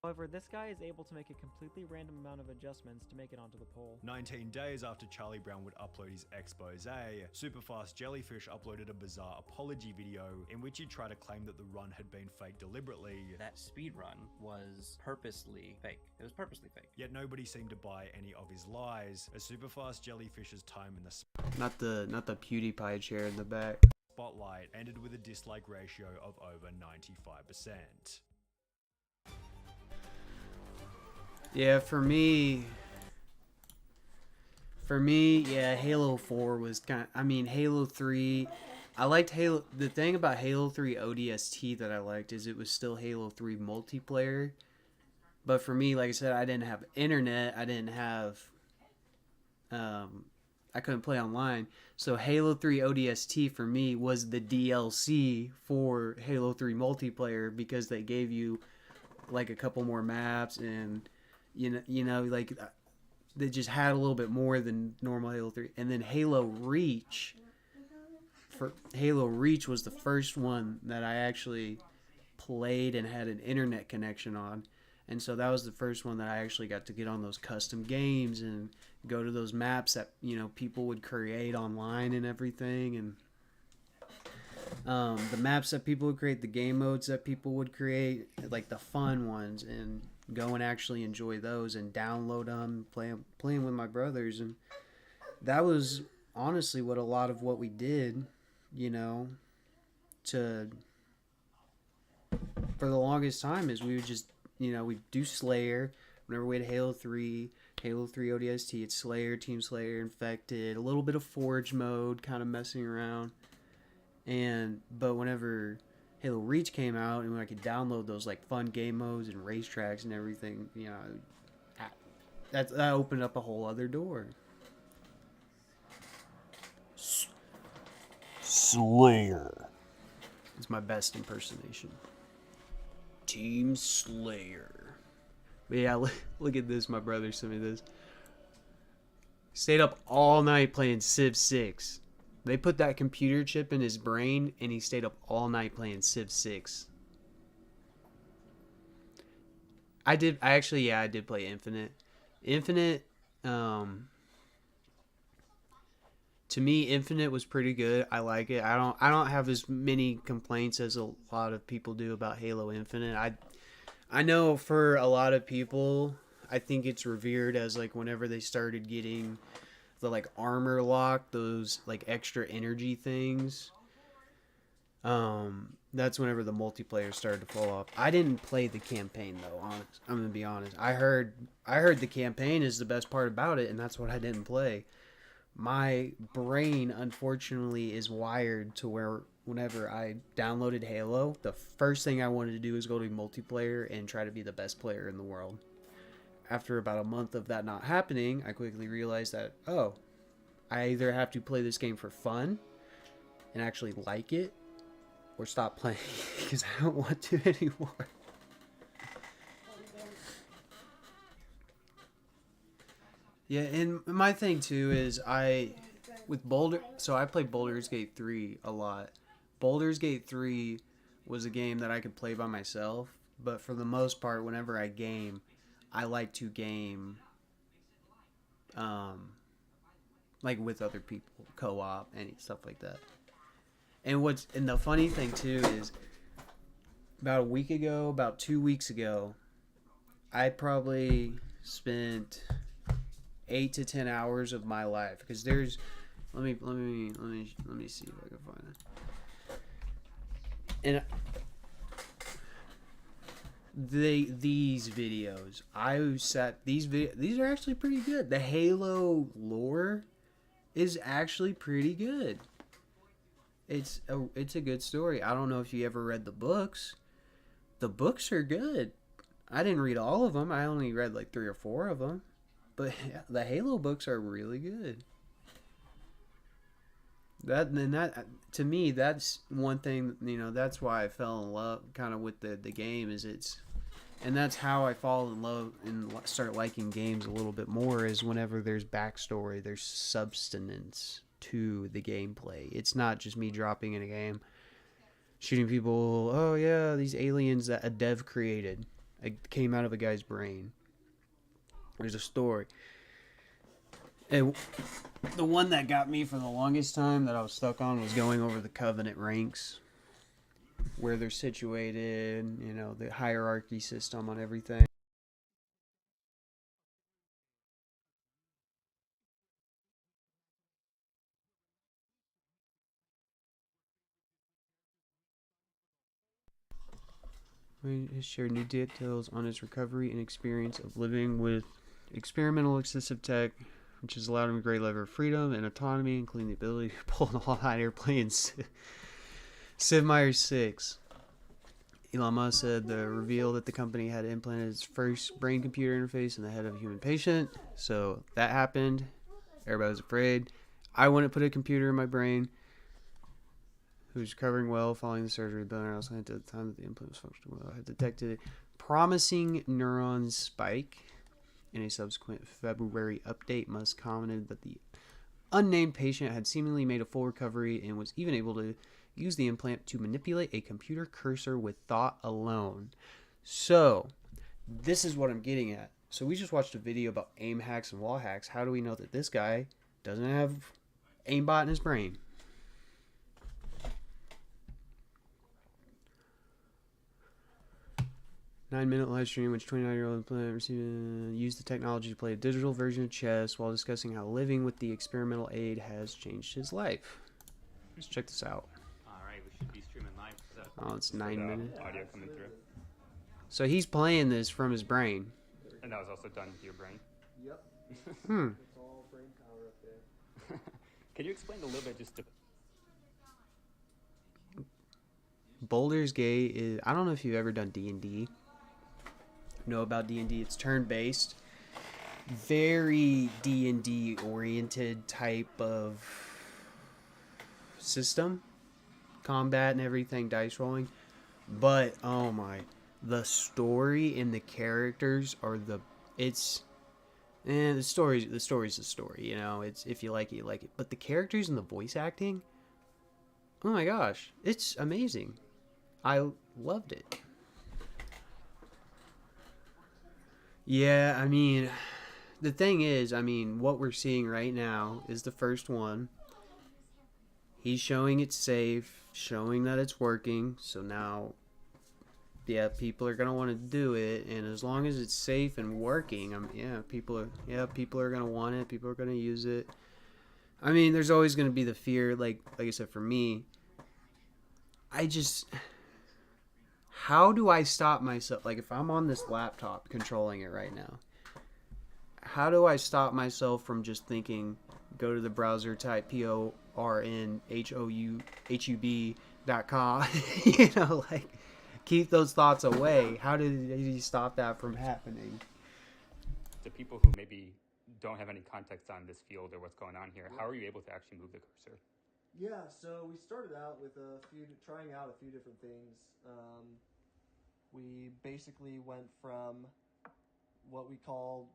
However, this guy is able to make a completely random amount of adjustments to make it onto the poll. 19 days after Charlie Brown would upload his expose, Superfast Jellyfish uploaded a bizarre apology video in which he tried to claim that the run had been fake deliberately. That speed run was purposely fake. It was purposely fake. Yet nobody seemed to buy any of his lies, as Superfast Jellyfish's time in the not the PewDiePie chair in the back spotlight ended with a dislike ratio of over 95%. Yeah, for me, yeah, Halo 4 was Halo 3, I liked Halo, the thing about Halo 3 ODST that I liked is it was still Halo 3 multiplayer, but for me, like I said, I didn't have internet, I didn't have, I couldn't play online, so Halo 3 ODST for me was the DLC for Halo 3 multiplayer, because they gave you, like, a couple more maps, and like they just had a little bit more than normal Halo 3. And then Halo Reach was the first one that I actually played and had an internet connection on. And so that was the first one that I actually got to get on those custom games and go to those maps that, people would create online and everything. And the maps that people would create, the game modes that people would create, like the fun ones, and go and actually enjoy those and download them, playing with my brothers. And that was honestly what a lot of what we did, for the longest time, is we would just, we'd do Slayer. Whenever we had Halo 3 ODST, it's Slayer, Team Slayer, Infected, a little bit of Forge mode, kind of messing around. But whenever Halo Reach came out, and when I could download those like fun game modes and racetracks and everything, that opened up a whole other door. Slayer. It's my best impersonation. Team Slayer. But yeah, look at this. My brother sent me this. Stayed up all night playing Civ 6. They put that computer chip in his brain, and he stayed up all night playing Civ 6. I did play Infinite. Infinite, to me, Infinite was pretty good. I like it. I don't have as many complaints as a lot of people do about Halo Infinite. I know for a lot of people, I think it's revered as like whenever they started getting the like armor lock, those like extra energy things, that's whenever the multiplayer started to fall off. I didn't play the campaign though, I'm gonna be honest. I heard the campaign is the best part about it, and that's what I didn't play. My brain unfortunately is wired to where whenever I downloaded Halo, the first thing I wanted to do is go to multiplayer and try to be the best player in the world. After about a month of that not happening, I quickly realized that, I either have to play this game for fun and actually like it, or stop playing because I don't want to anymore. Yeah, and my thing too is with Boulder. So I play Baldur's Gate 3 a lot. Baldur's Gate 3 was a game that I could play by myself, but for the most part, whenever I game, I like to game, like with other people, co-op, and stuff like that. And the funny thing too is, about 2 weeks ago, I probably spent 8 to 10 hours of my life because there's let me see if I can find it. And these videos these are actually pretty good. The Halo lore is actually pretty good. It's a good story. I don't know if you ever read the books. The books are good. I didn't read all of them. I only read like 3 or 4 of them. But the Halo books are really good. That to me, that's one thing, that's why I fell in love kind of with the game and that's how I fall in love and start liking games a little bit more, is whenever there's backstory, there's substance to the gameplay. It's not just me dropping in a game, shooting people. Oh yeah, these aliens that a dev created, it came out of a guy's brain. There's a story. And the one that got me for the longest time that I was stuck on was going over the Covenant ranks, where they're situated, the hierarchy system on everything. He has shared new details on his recovery and experience of living with experimental assistive tech, which has allowed him a great level of freedom and autonomy, including the ability to pull an all-night airplane. Sid Meier's 6. Elon Musk said the reveal that the company had implanted its first brain-computer interface in the head of a human patient. So that happened. Everybody was afraid. I wouldn't put a computer in my brain. Who's recovering well following the surgery. But I also had at the time that the implant was functioning well, had detected a promising neuron spike. In a subsequent February update, Musk commented that the unnamed patient had seemingly made a full recovery and was even able to use the implant to manipulate a computer cursor with thought alone. So, this is what I'm getting at. So we just watched a video about aim hacks and wall hacks. How do we know that this guy doesn't have aimbot in his brain? 9-minute live stream in which 29-year-old used the technology to play a digital version of chess while discussing how living with the experimental aid has changed his life. Let's check this out. Alright, we should be streaming live. Oh, it's 9 minutes. Audio coming through. So he's playing this from his brain. And that was also done with your brain? Yep. It's all brain power up there. Can you explain a little bit just to... Baldur's Gate is... I don't know if you've ever done D&D. Know about D&D. It's turn-based. Very D&D oriented type of system. Combat and everything, dice rolling. But, oh my... The story and the characters are the story's the story, it's if you like it, you like it. But the characters and the voice acting, oh my gosh, it's amazing. I loved it. Yeah, I mean, the thing is, what we're seeing right now is the first one. He's showing it's safe, showing that it's working, so now people are gonna want to do it, and as long as it's safe and working, people are gonna want it. People are gonna use it. There's always gonna be the fear, like I said, for me. How do I stop myself? Like if I'm on this laptop controlling it right now, how do I stop myself from just thinking, go to the browser, type pornhub.com, keep those thoughts away. How did you stop that from happening? To people who maybe don't have any context on this field or what's going on here, how are you able to actually move the cursor? Yeah, so we started out with trying out a few different things. We basically went from what we call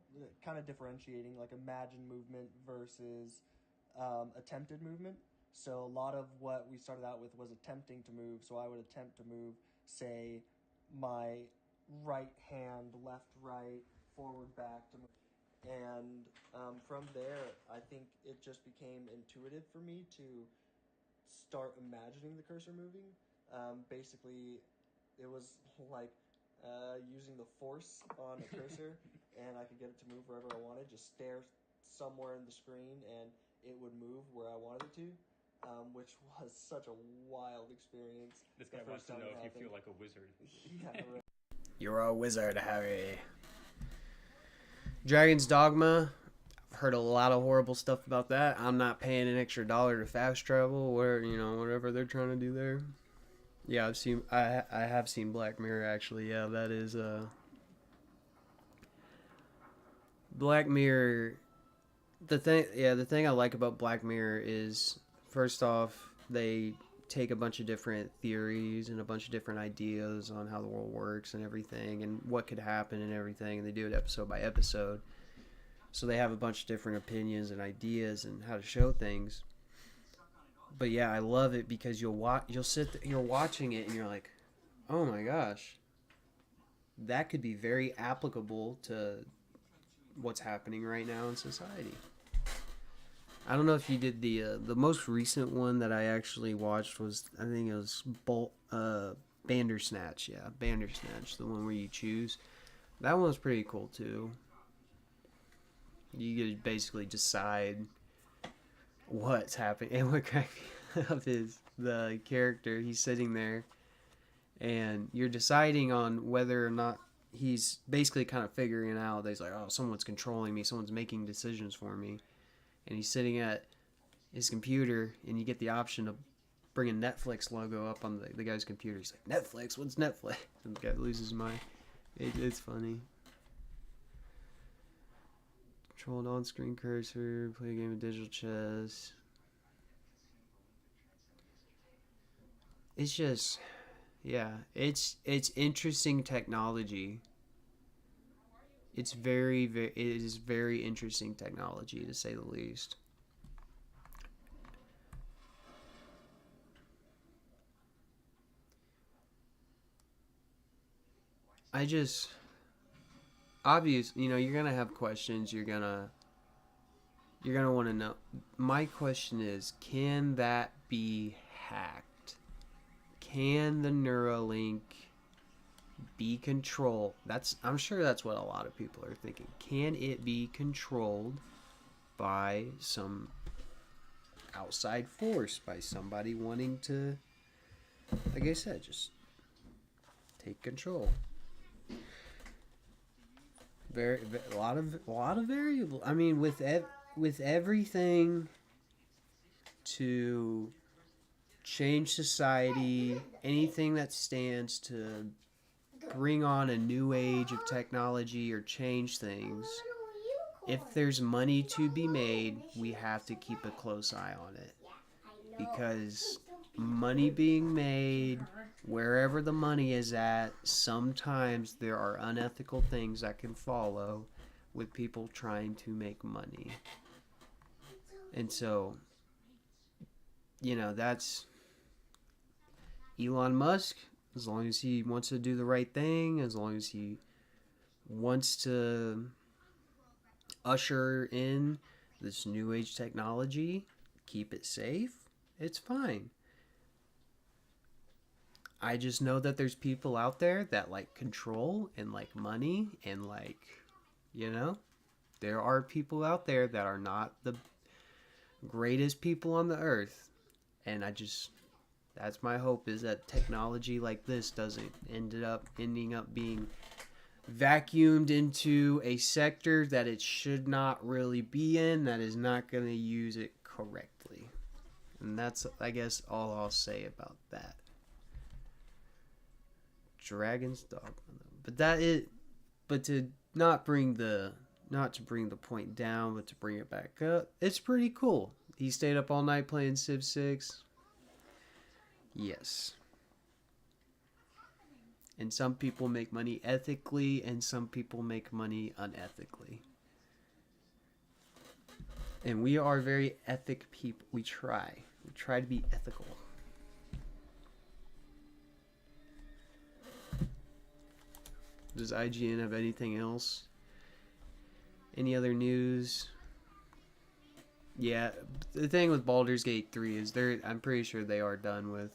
kind of differentiating like imagined movement versus attempted movement. So a lot of what we started out with was attempting to move. So I would attempt to move, say, my right hand, left, right, forward, back to move. And from there, I think it just became intuitive for me to start imagining the cursor moving. Basically, it was like using the force on a cursor, and I could get it to move wherever I wanted. Just stare somewhere in the screen, and it would move where I wanted it to, which was such a wild experience. This guy wants to know if you feel like a wizard. Yeah, right. You're a wizard, Harry. Dragon's Dogma. I've heard a lot of horrible stuff about that. I'm not paying an extra $1 to fast travel, or whatever they're trying to do there. Yeah, I have seen Black Mirror actually. Yeah, that is Black Mirror. The thing I like about Black Mirror is, first off, they take a bunch of different theories and a bunch of different ideas on how the world works and everything and what could happen and everything, and they do it episode by episode. So they have a bunch of different opinions and ideas and how to show things. But yeah, I love it because you're watching it and you're like, oh my gosh, that could be very applicable to what's happening right now in society. I don't know if you did the most recent one that I actually watched was, I think it was Bandersnatch. Yeah, Bandersnatch, the one where you choose. That one was pretty cool too. You could basically decide what's happening. And what cracked me up is the character, he's sitting there and you're deciding on whether or not he's basically kind of figuring out that he's like, oh, someone's controlling me, someone's making decisions for me. And he's sitting at his computer, and you get the option of bringing Netflix logo up on the guy's computer. He's like, Netflix? What's Netflix? And the guy loses his mind. It's funny. Control an on-screen cursor, play a game of digital chess. It's just, yeah, it's interesting technology. It is very interesting technology, to say the least. Obviously, you're gonna have questions. You're gonna want to know. My question is, can that be hacked? Can the Neuralink be controlled? I'm sure that's what a lot of people are thinking. Can it be controlled by some outside force, by somebody wanting to, like I said, just take control? A lot of variable. I mean, with everything to change society, anything that stands to bring on a new age of technology or change things, if there's money to be made, we have to keep a close eye on it. Because money being made, wherever the money is at, sometimes there are unethical things that can follow with people trying to make money. And so, that's Elon Musk. As long as he wants to do the right thing, as long as he wants to usher in this new age technology, keep it safe, it's fine. I just know that there's people out there that like control and like money and there are people out there that are not the greatest people on the earth. And that's my hope, is that technology like this doesn't ending up being vacuumed into a sector that it should not really be in, that is not going to use it correctly. And that's, I guess, all I'll say about that. Dragon's Dogma. But to bring the point down, but to bring it back up, it's pretty cool. He stayed up all night playing Civ 6. Yes. And some people make money ethically, and some people make money unethically. And we are very ethic people. We try to be ethical. Does IGN have anything else? Any other news? Yeah, the thing with Baldur's Gate 3 is I'm pretty sure they are done with.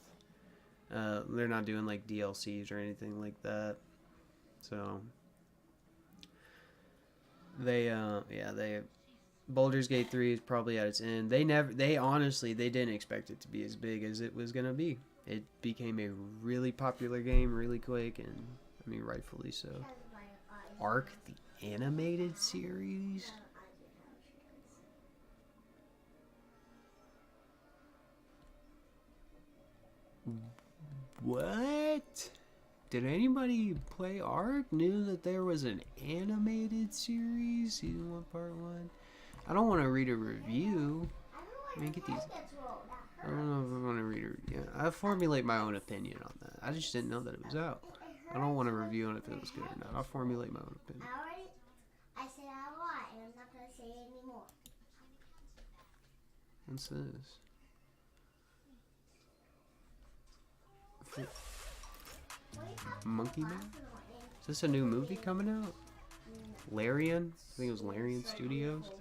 They're not doing like DLCs or anything like that. So Baldur's Gate 3 is probably at its end. They honestly didn't expect it to be as big as it was gonna be. It became a really popular game really quick, and I mean rightfully so. Ark, the animated series. What? Did anybody play Ark? Knew that there was an animated series? Season 1, Part 1? I don't want to read a review. I mean, get these. I don't know if I want to read a review. I formulate my own opinion on that. I just didn't know that it was out. I don't want to review on if it was good or not. I'll formulate my own opinion. I said a lot, and I'm not going to say it anymore. What's this? Monkey Man? Is this a new movie coming out? Larian? I think it was Larian Studios.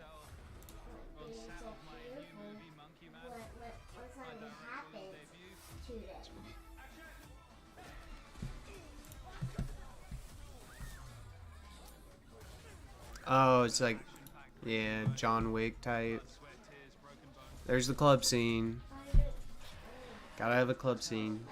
Oh, it's like, yeah, John Wick type. There's the club scene. Gotta have a club scene.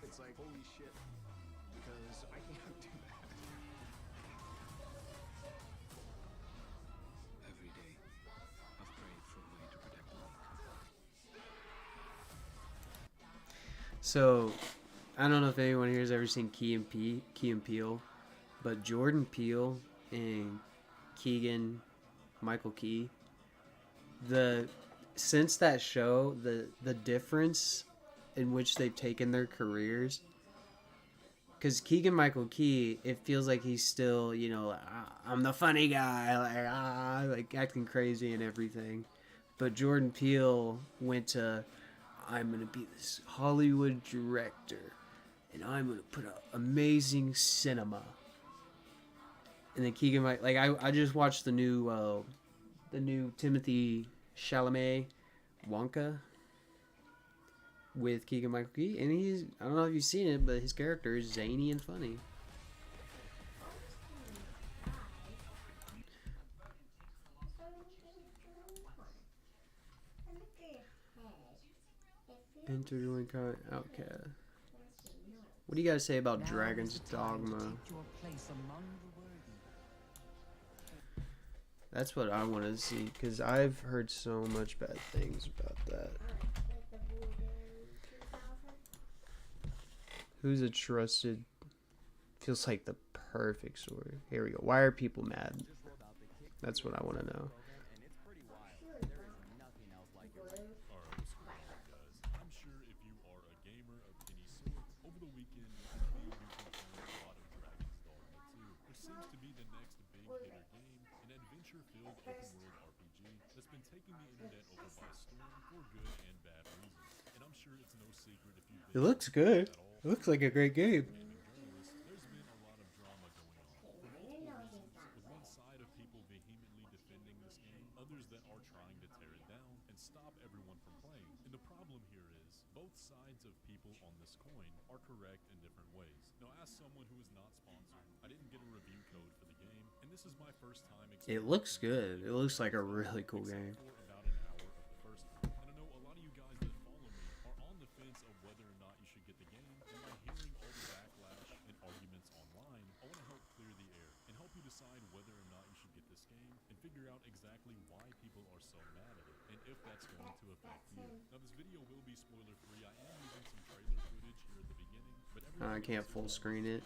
It's like, holy shit, because I can't do that. Every day, I've prayed for a way to protect me. So, I don't know if anyone here has ever seen Key and Peele, but Jordan Peele and Michael Key, since that show, the difference in which they've taken their careers, because Keegan-Michael Key, it feels like he's still, you know, I'm the funny guy, like acting crazy and everything, but Jordan Peele went to, I'm gonna be this Hollywood director, and I'm gonna put out amazing cinema. And then Keegan-Michael, like I just watched the new Timothy Chalamet Wonka with Keegan-Michael Key, and I don't know if you've seen it, but his character is zany and funny. Interviewing Outcast. What do you guys say about Dragon's Dogma? That's what I want to see, because I've heard so much bad things about that. Who's a trusted... Feels like the perfect story. Here we go. Why are people mad? That's what I want to know. It looks good. It looks like a great game. It looks good. It looks like a really cool game. I can't full screen it.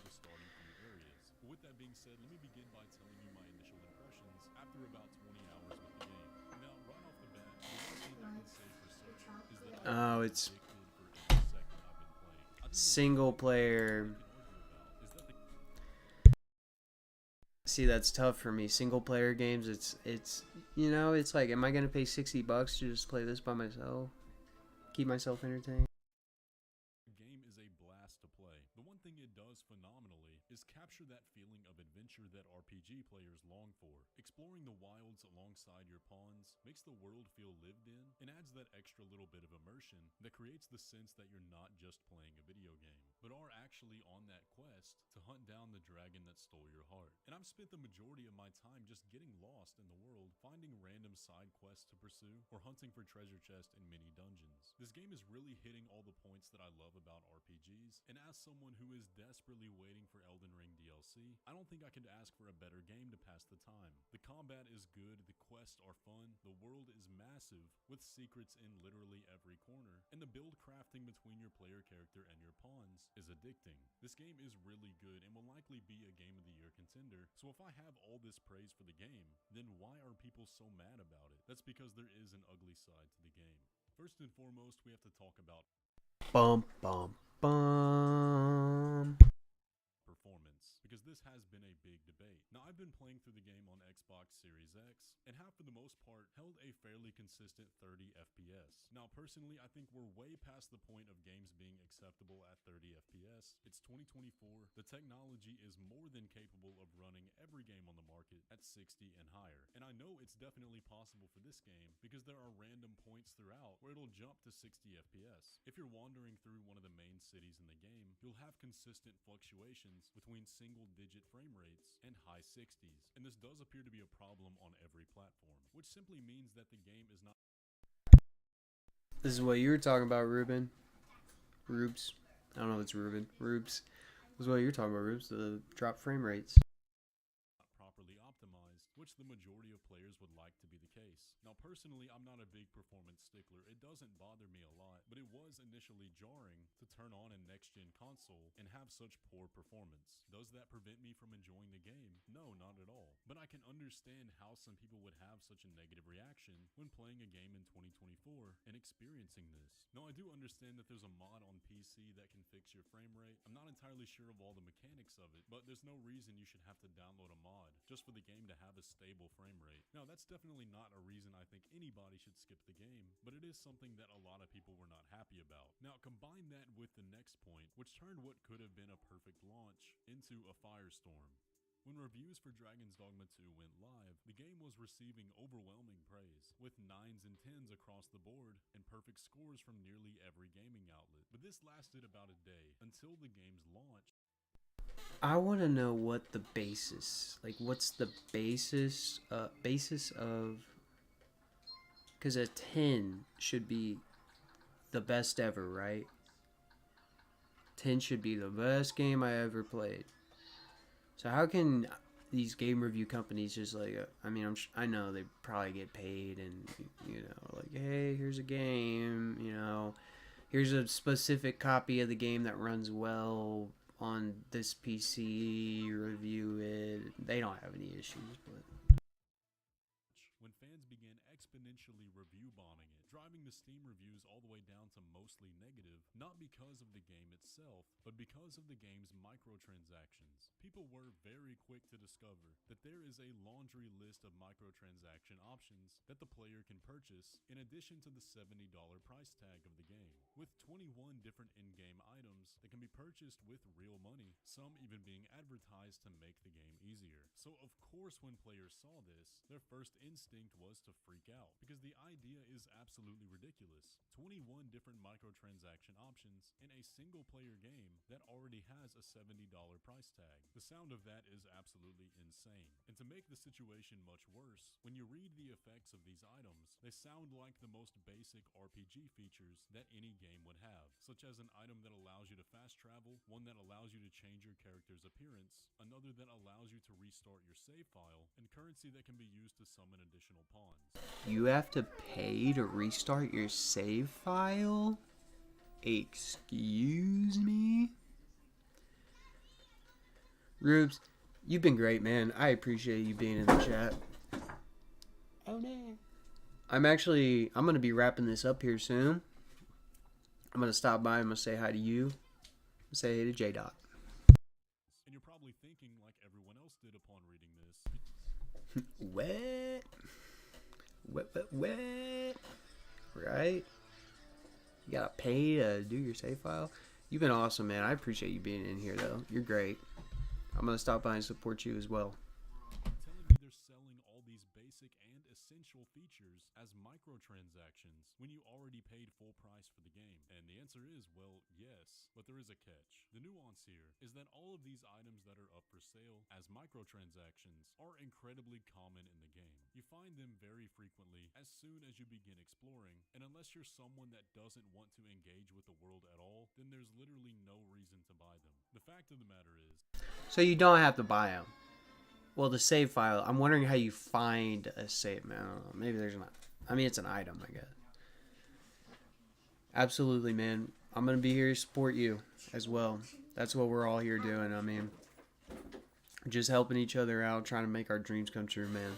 With that being said, let me begin by telling you my initial impressions after about 20 hours with the game. Now, right off the bat, the one thing I can say for certain is that Oh, I'm it's addicted for every second I've been playing. I think the single player. is that the See, that's tough for me. Single player games, it's you know, it's like, am I gonna pay $60 to just play this by myself? Keep myself entertained. game is a blast to play. The one thing it does phenomenally is capture that feeling of adventure that RPG players long for. Exploring the wilds alongside your pawns makes the world feel lived in and adds that extra little bit of immersion that creates the sense that you're not just playing a video game, but are actually on that quest to hunt down the dragon that stole your heart. And I've spent the majority of my time just getting lost in the world, finding random side quests to pursue, or hunting for treasure chests in mini dungeons. This game is really hitting all the points that I love about RPGs, and as someone who is desperately waiting for Elden Ring DLC, I don't think I could ask for a better game to pass the time. The combat is good, the quests are fun, the world is massive, with secrets in literally every corner, and the build crafting between your player character and your pawns is addicting. This game is really good and will likely be a Game of the Year contender, so if I have all this praise for the game, then why are people so mad about it? That's because there is an ugly side to the game. First and foremost, we have to talk about Bum bum bum. performance, because this has been a big debate. Now, I've been playing through the game on Xbox Series X and have for the most part held a fairly consistent 30 FPS. Now, personally, I think we're way past the point of games being acceptable at 30 FPS. It's 2024. The technology is more than capable of running every game on the market at 60 and higher. And I know it's definitely possible for this game because there are random points throughout where it'll jump to 60 FPS. If you're wandering through one of the main cities in the game, you'll have consistent fluctuations between single-digit frame rates and high 60s, and this does appear to be a problem on every platform, which simply means that the game is not. This is what you were talking about, Ruben. Rubes. I don't know if it's Ruben. Rubes. This is what you're talking about, Rubes. The drop frame rates. Properly optimized, which the majority of players would like to be the case. Now, personally, I'm not a big performance stickler. It doesn't bother me a lot, but it was initially jarring to turn on a next-gen console and have such poor performance. Does that prevent me from enjoying the game? No, not at all. But I can understand how some people would have such a negative reaction when playing a game in 2024 and experiencing this. Now, I do understand that there's a mod on PC that can fix your frame rate. I'm not entirely sure of all the mechanics of it, but there's no reason you should have to download a mod just for the game to have a stable frame rate. Now, that's definitely not a reason I think anybody should skip the game, but it is something that a lot of people were not happy about. Now, combine that with the next point, which turned what could have been a perfect launch into a firestorm. When reviews for Dragon's Dogma 2 went live, the game was receiving overwhelming praise, with 9s and 10s across the board and perfect scores from nearly every gaming outlet. But this lasted about a day, until the game's launch. I want to know what the basis, like what's the basis of, because a 10 should be the best ever, right? 10 should be the best game I ever played. So how can these game review companies just like, I mean, I know they probably get paid and, you know, like, hey, here's a game, you know, here's a specific copy of the game that runs well on this PC, review it. They don't have any issues, but when fans began exponentially review bombing it, driving the Steam reviews all the way down to mostly negative, not because of the game itself, but because of the game's microtransactions. People were very quick to discover that there is a laundry list of microtransaction options that the player can purchase in addition to the $70 price tag of the game, with 21 different in-game items that can be purchased with real money, some even being advertised to make the game easier. So of course when players saw this, their first instinct was to freak out, because the idea is absolutely ridiculous. 21 different microtransaction options in a single player game that already has a $70 price tag. The sound of that is absolutely insane. And to make the situation much worse, when you read the effects of these items, they sound like the most basic RPG features that any game would have, such as an item that allows you to fast travel, one that allows you to change your character's appearance, another that allows you to restart your save file, and currency that can be used to summon additional pawns. You have to pay to restart your save file? Excuse me? Rubes, You've been great, man. I appreciate you being in the chat. Oh no. I'm gonna be wrapping this up here soon. I'm gonna stop by. I'm gonna say hi to you. Say hey to J Dot. And you're probably thinking, like everyone else did upon reading this, Wet. Right? You gotta pay to do your save file. You've been awesome, man. I appreciate you being in here, though. You're great. I'm gonna stop by and support you as well. telling me they're selling all these basic and essential features as microtransactions when you already paid full price for the game? And the answer is, well, yes, but there is a catch. The nuance here is that all of these items that are up for sale as microtransactions are incredibly common in the game. You find them very frequently as soon as you begin exploring, and unless you're someone that doesn't want to engage with the world at all, then there's literally no reason to buy them. The fact of the matter is, So you don't have to buy them. Well, the save file, I'm wondering how you find a save. I don't know. Maybe there's not. I mean, it's an item, I guess. Absolutely, man. I'm going to be here to support you as well. That's what we're all here doing. I mean, just helping each other out, trying to make our dreams come true, man.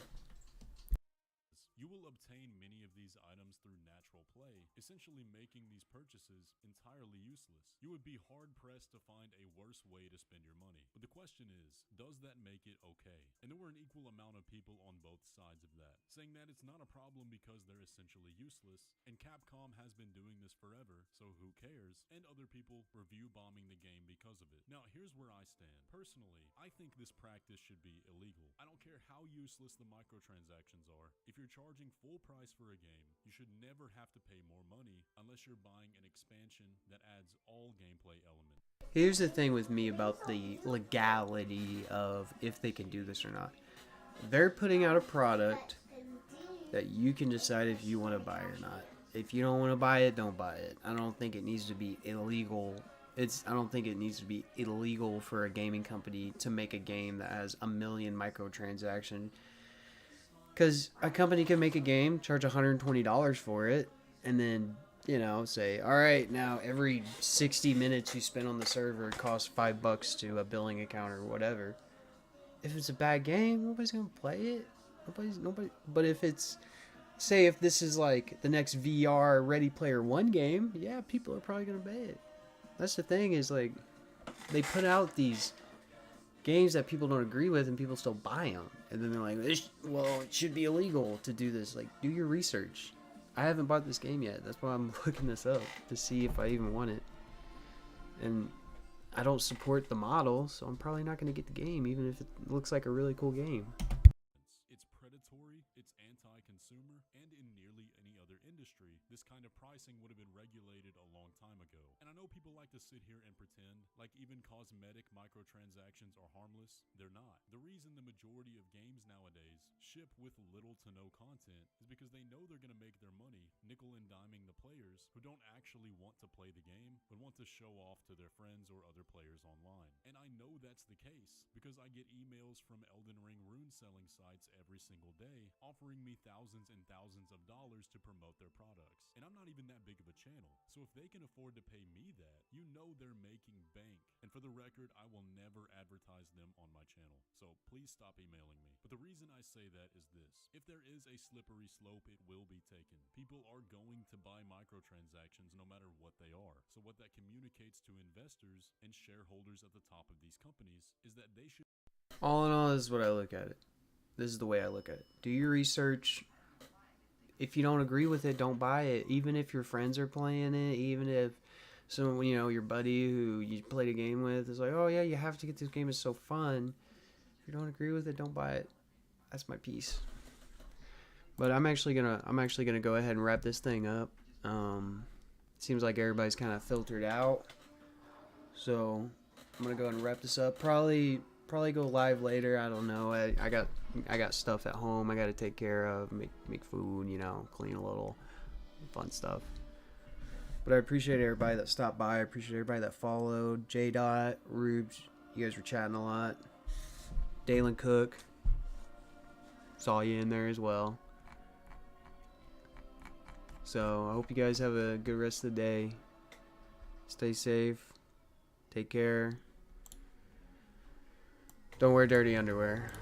you will obtain many of these items through natural play, essentially making these purchases entirely useless. You would be hard-pressed to find a worse way to spend your money. But the question is, does that make it okay? And there were an equal amount of people on both sides of that, saying that it's not a problem because they're essentially useless, and Capcom has been doing this forever, so who cares? And other people review bombing the game because of it. Now, here's where I stand. Personally, I think this practice should be illegal. I don't care how useless the microtransactions are. If you're charging full price for a game, you should never have to pay more money unless you're buying an expansion that adds all gameplay elements. Here's the thing with me about the legality of if they can do this or not. They're putting out a product that you can decide if you want to buy or not. If you don't want to buy it, don't buy it. I don't think it needs to be illegal. I don't think it needs to be illegal for a gaming company to make a game that has 1 million microtransactions. Because a company can make a game, charge $120 for it, and then, you know, say, all right, now every 60 minutes you spend on the server costs $5 to a billing account or whatever. If it's a bad game, nobody's gonna play it. Nobody. But if it's, say, if this is like the next VR Ready Player One game, yeah, people are probably gonna buy it. That's the thing, is like, they put out these games that people don't agree with and people still buy them, and then they're like, well, it should be illegal to do this. Like, do your research. I haven't bought this game yet. That's why I'm looking this up to see if I even want it. And I don't support the model, so I'm probably not going to get the game, even if it looks like a really cool game. It's predatory, it's anti-consumer, and in nearly any other industry, this kind of pricing would have been regulated a long time ago. And I know people like to sit here and pretend like even cosmetic microtransactions are harmless. They're not. The reason the majority of games nowadays ship with little to no content is because they know they're going to make their money nickel and diming the players who don't actually want to play the game, but want to show off to their friends or other players online. And I know that's the case because I get emails from Elden Ring rune selling sites every single day offering me thousands and thousands of dollars to promote their products. And I'm not even that big of a channel, so if they can afford to pay me that, you know they're making bank. And for the record, I will never advertise them on my channel, so please stop emailing me. But the reason I say that is this: if there is a slippery slope, it will be taken. People are going to buy microtransactions no matter what they are. So what that communicates to investors and shareholders at the top of these companies is that they should... All in all, this is what I look at it. This is the way I look at it. Do your research. If you don't agree with it, don't buy it. Even if your friends are playing it, even if someone, you know, your buddy who you played a game with is like, oh yeah, you have to get this game, it's so fun. If you don't agree with it, don't buy it. That's my piece. But I'm actually gonna go ahead and wrap this thing up. Seems like everybody's kind of filtered out, so I'm gonna go ahead and wrap this up. Probably go live later. I don't know. I got stuff at home I got to take care of, make food, you know, clean a little, fun stuff. But I appreciate everybody that stopped by. I appreciate everybody that followed. J Dot, Rubes, you guys were chatting a lot. Dalen Cook, saw you in there as well. So I hope you guys have a good rest of the day. Stay safe. Take care. Don't wear dirty underwear.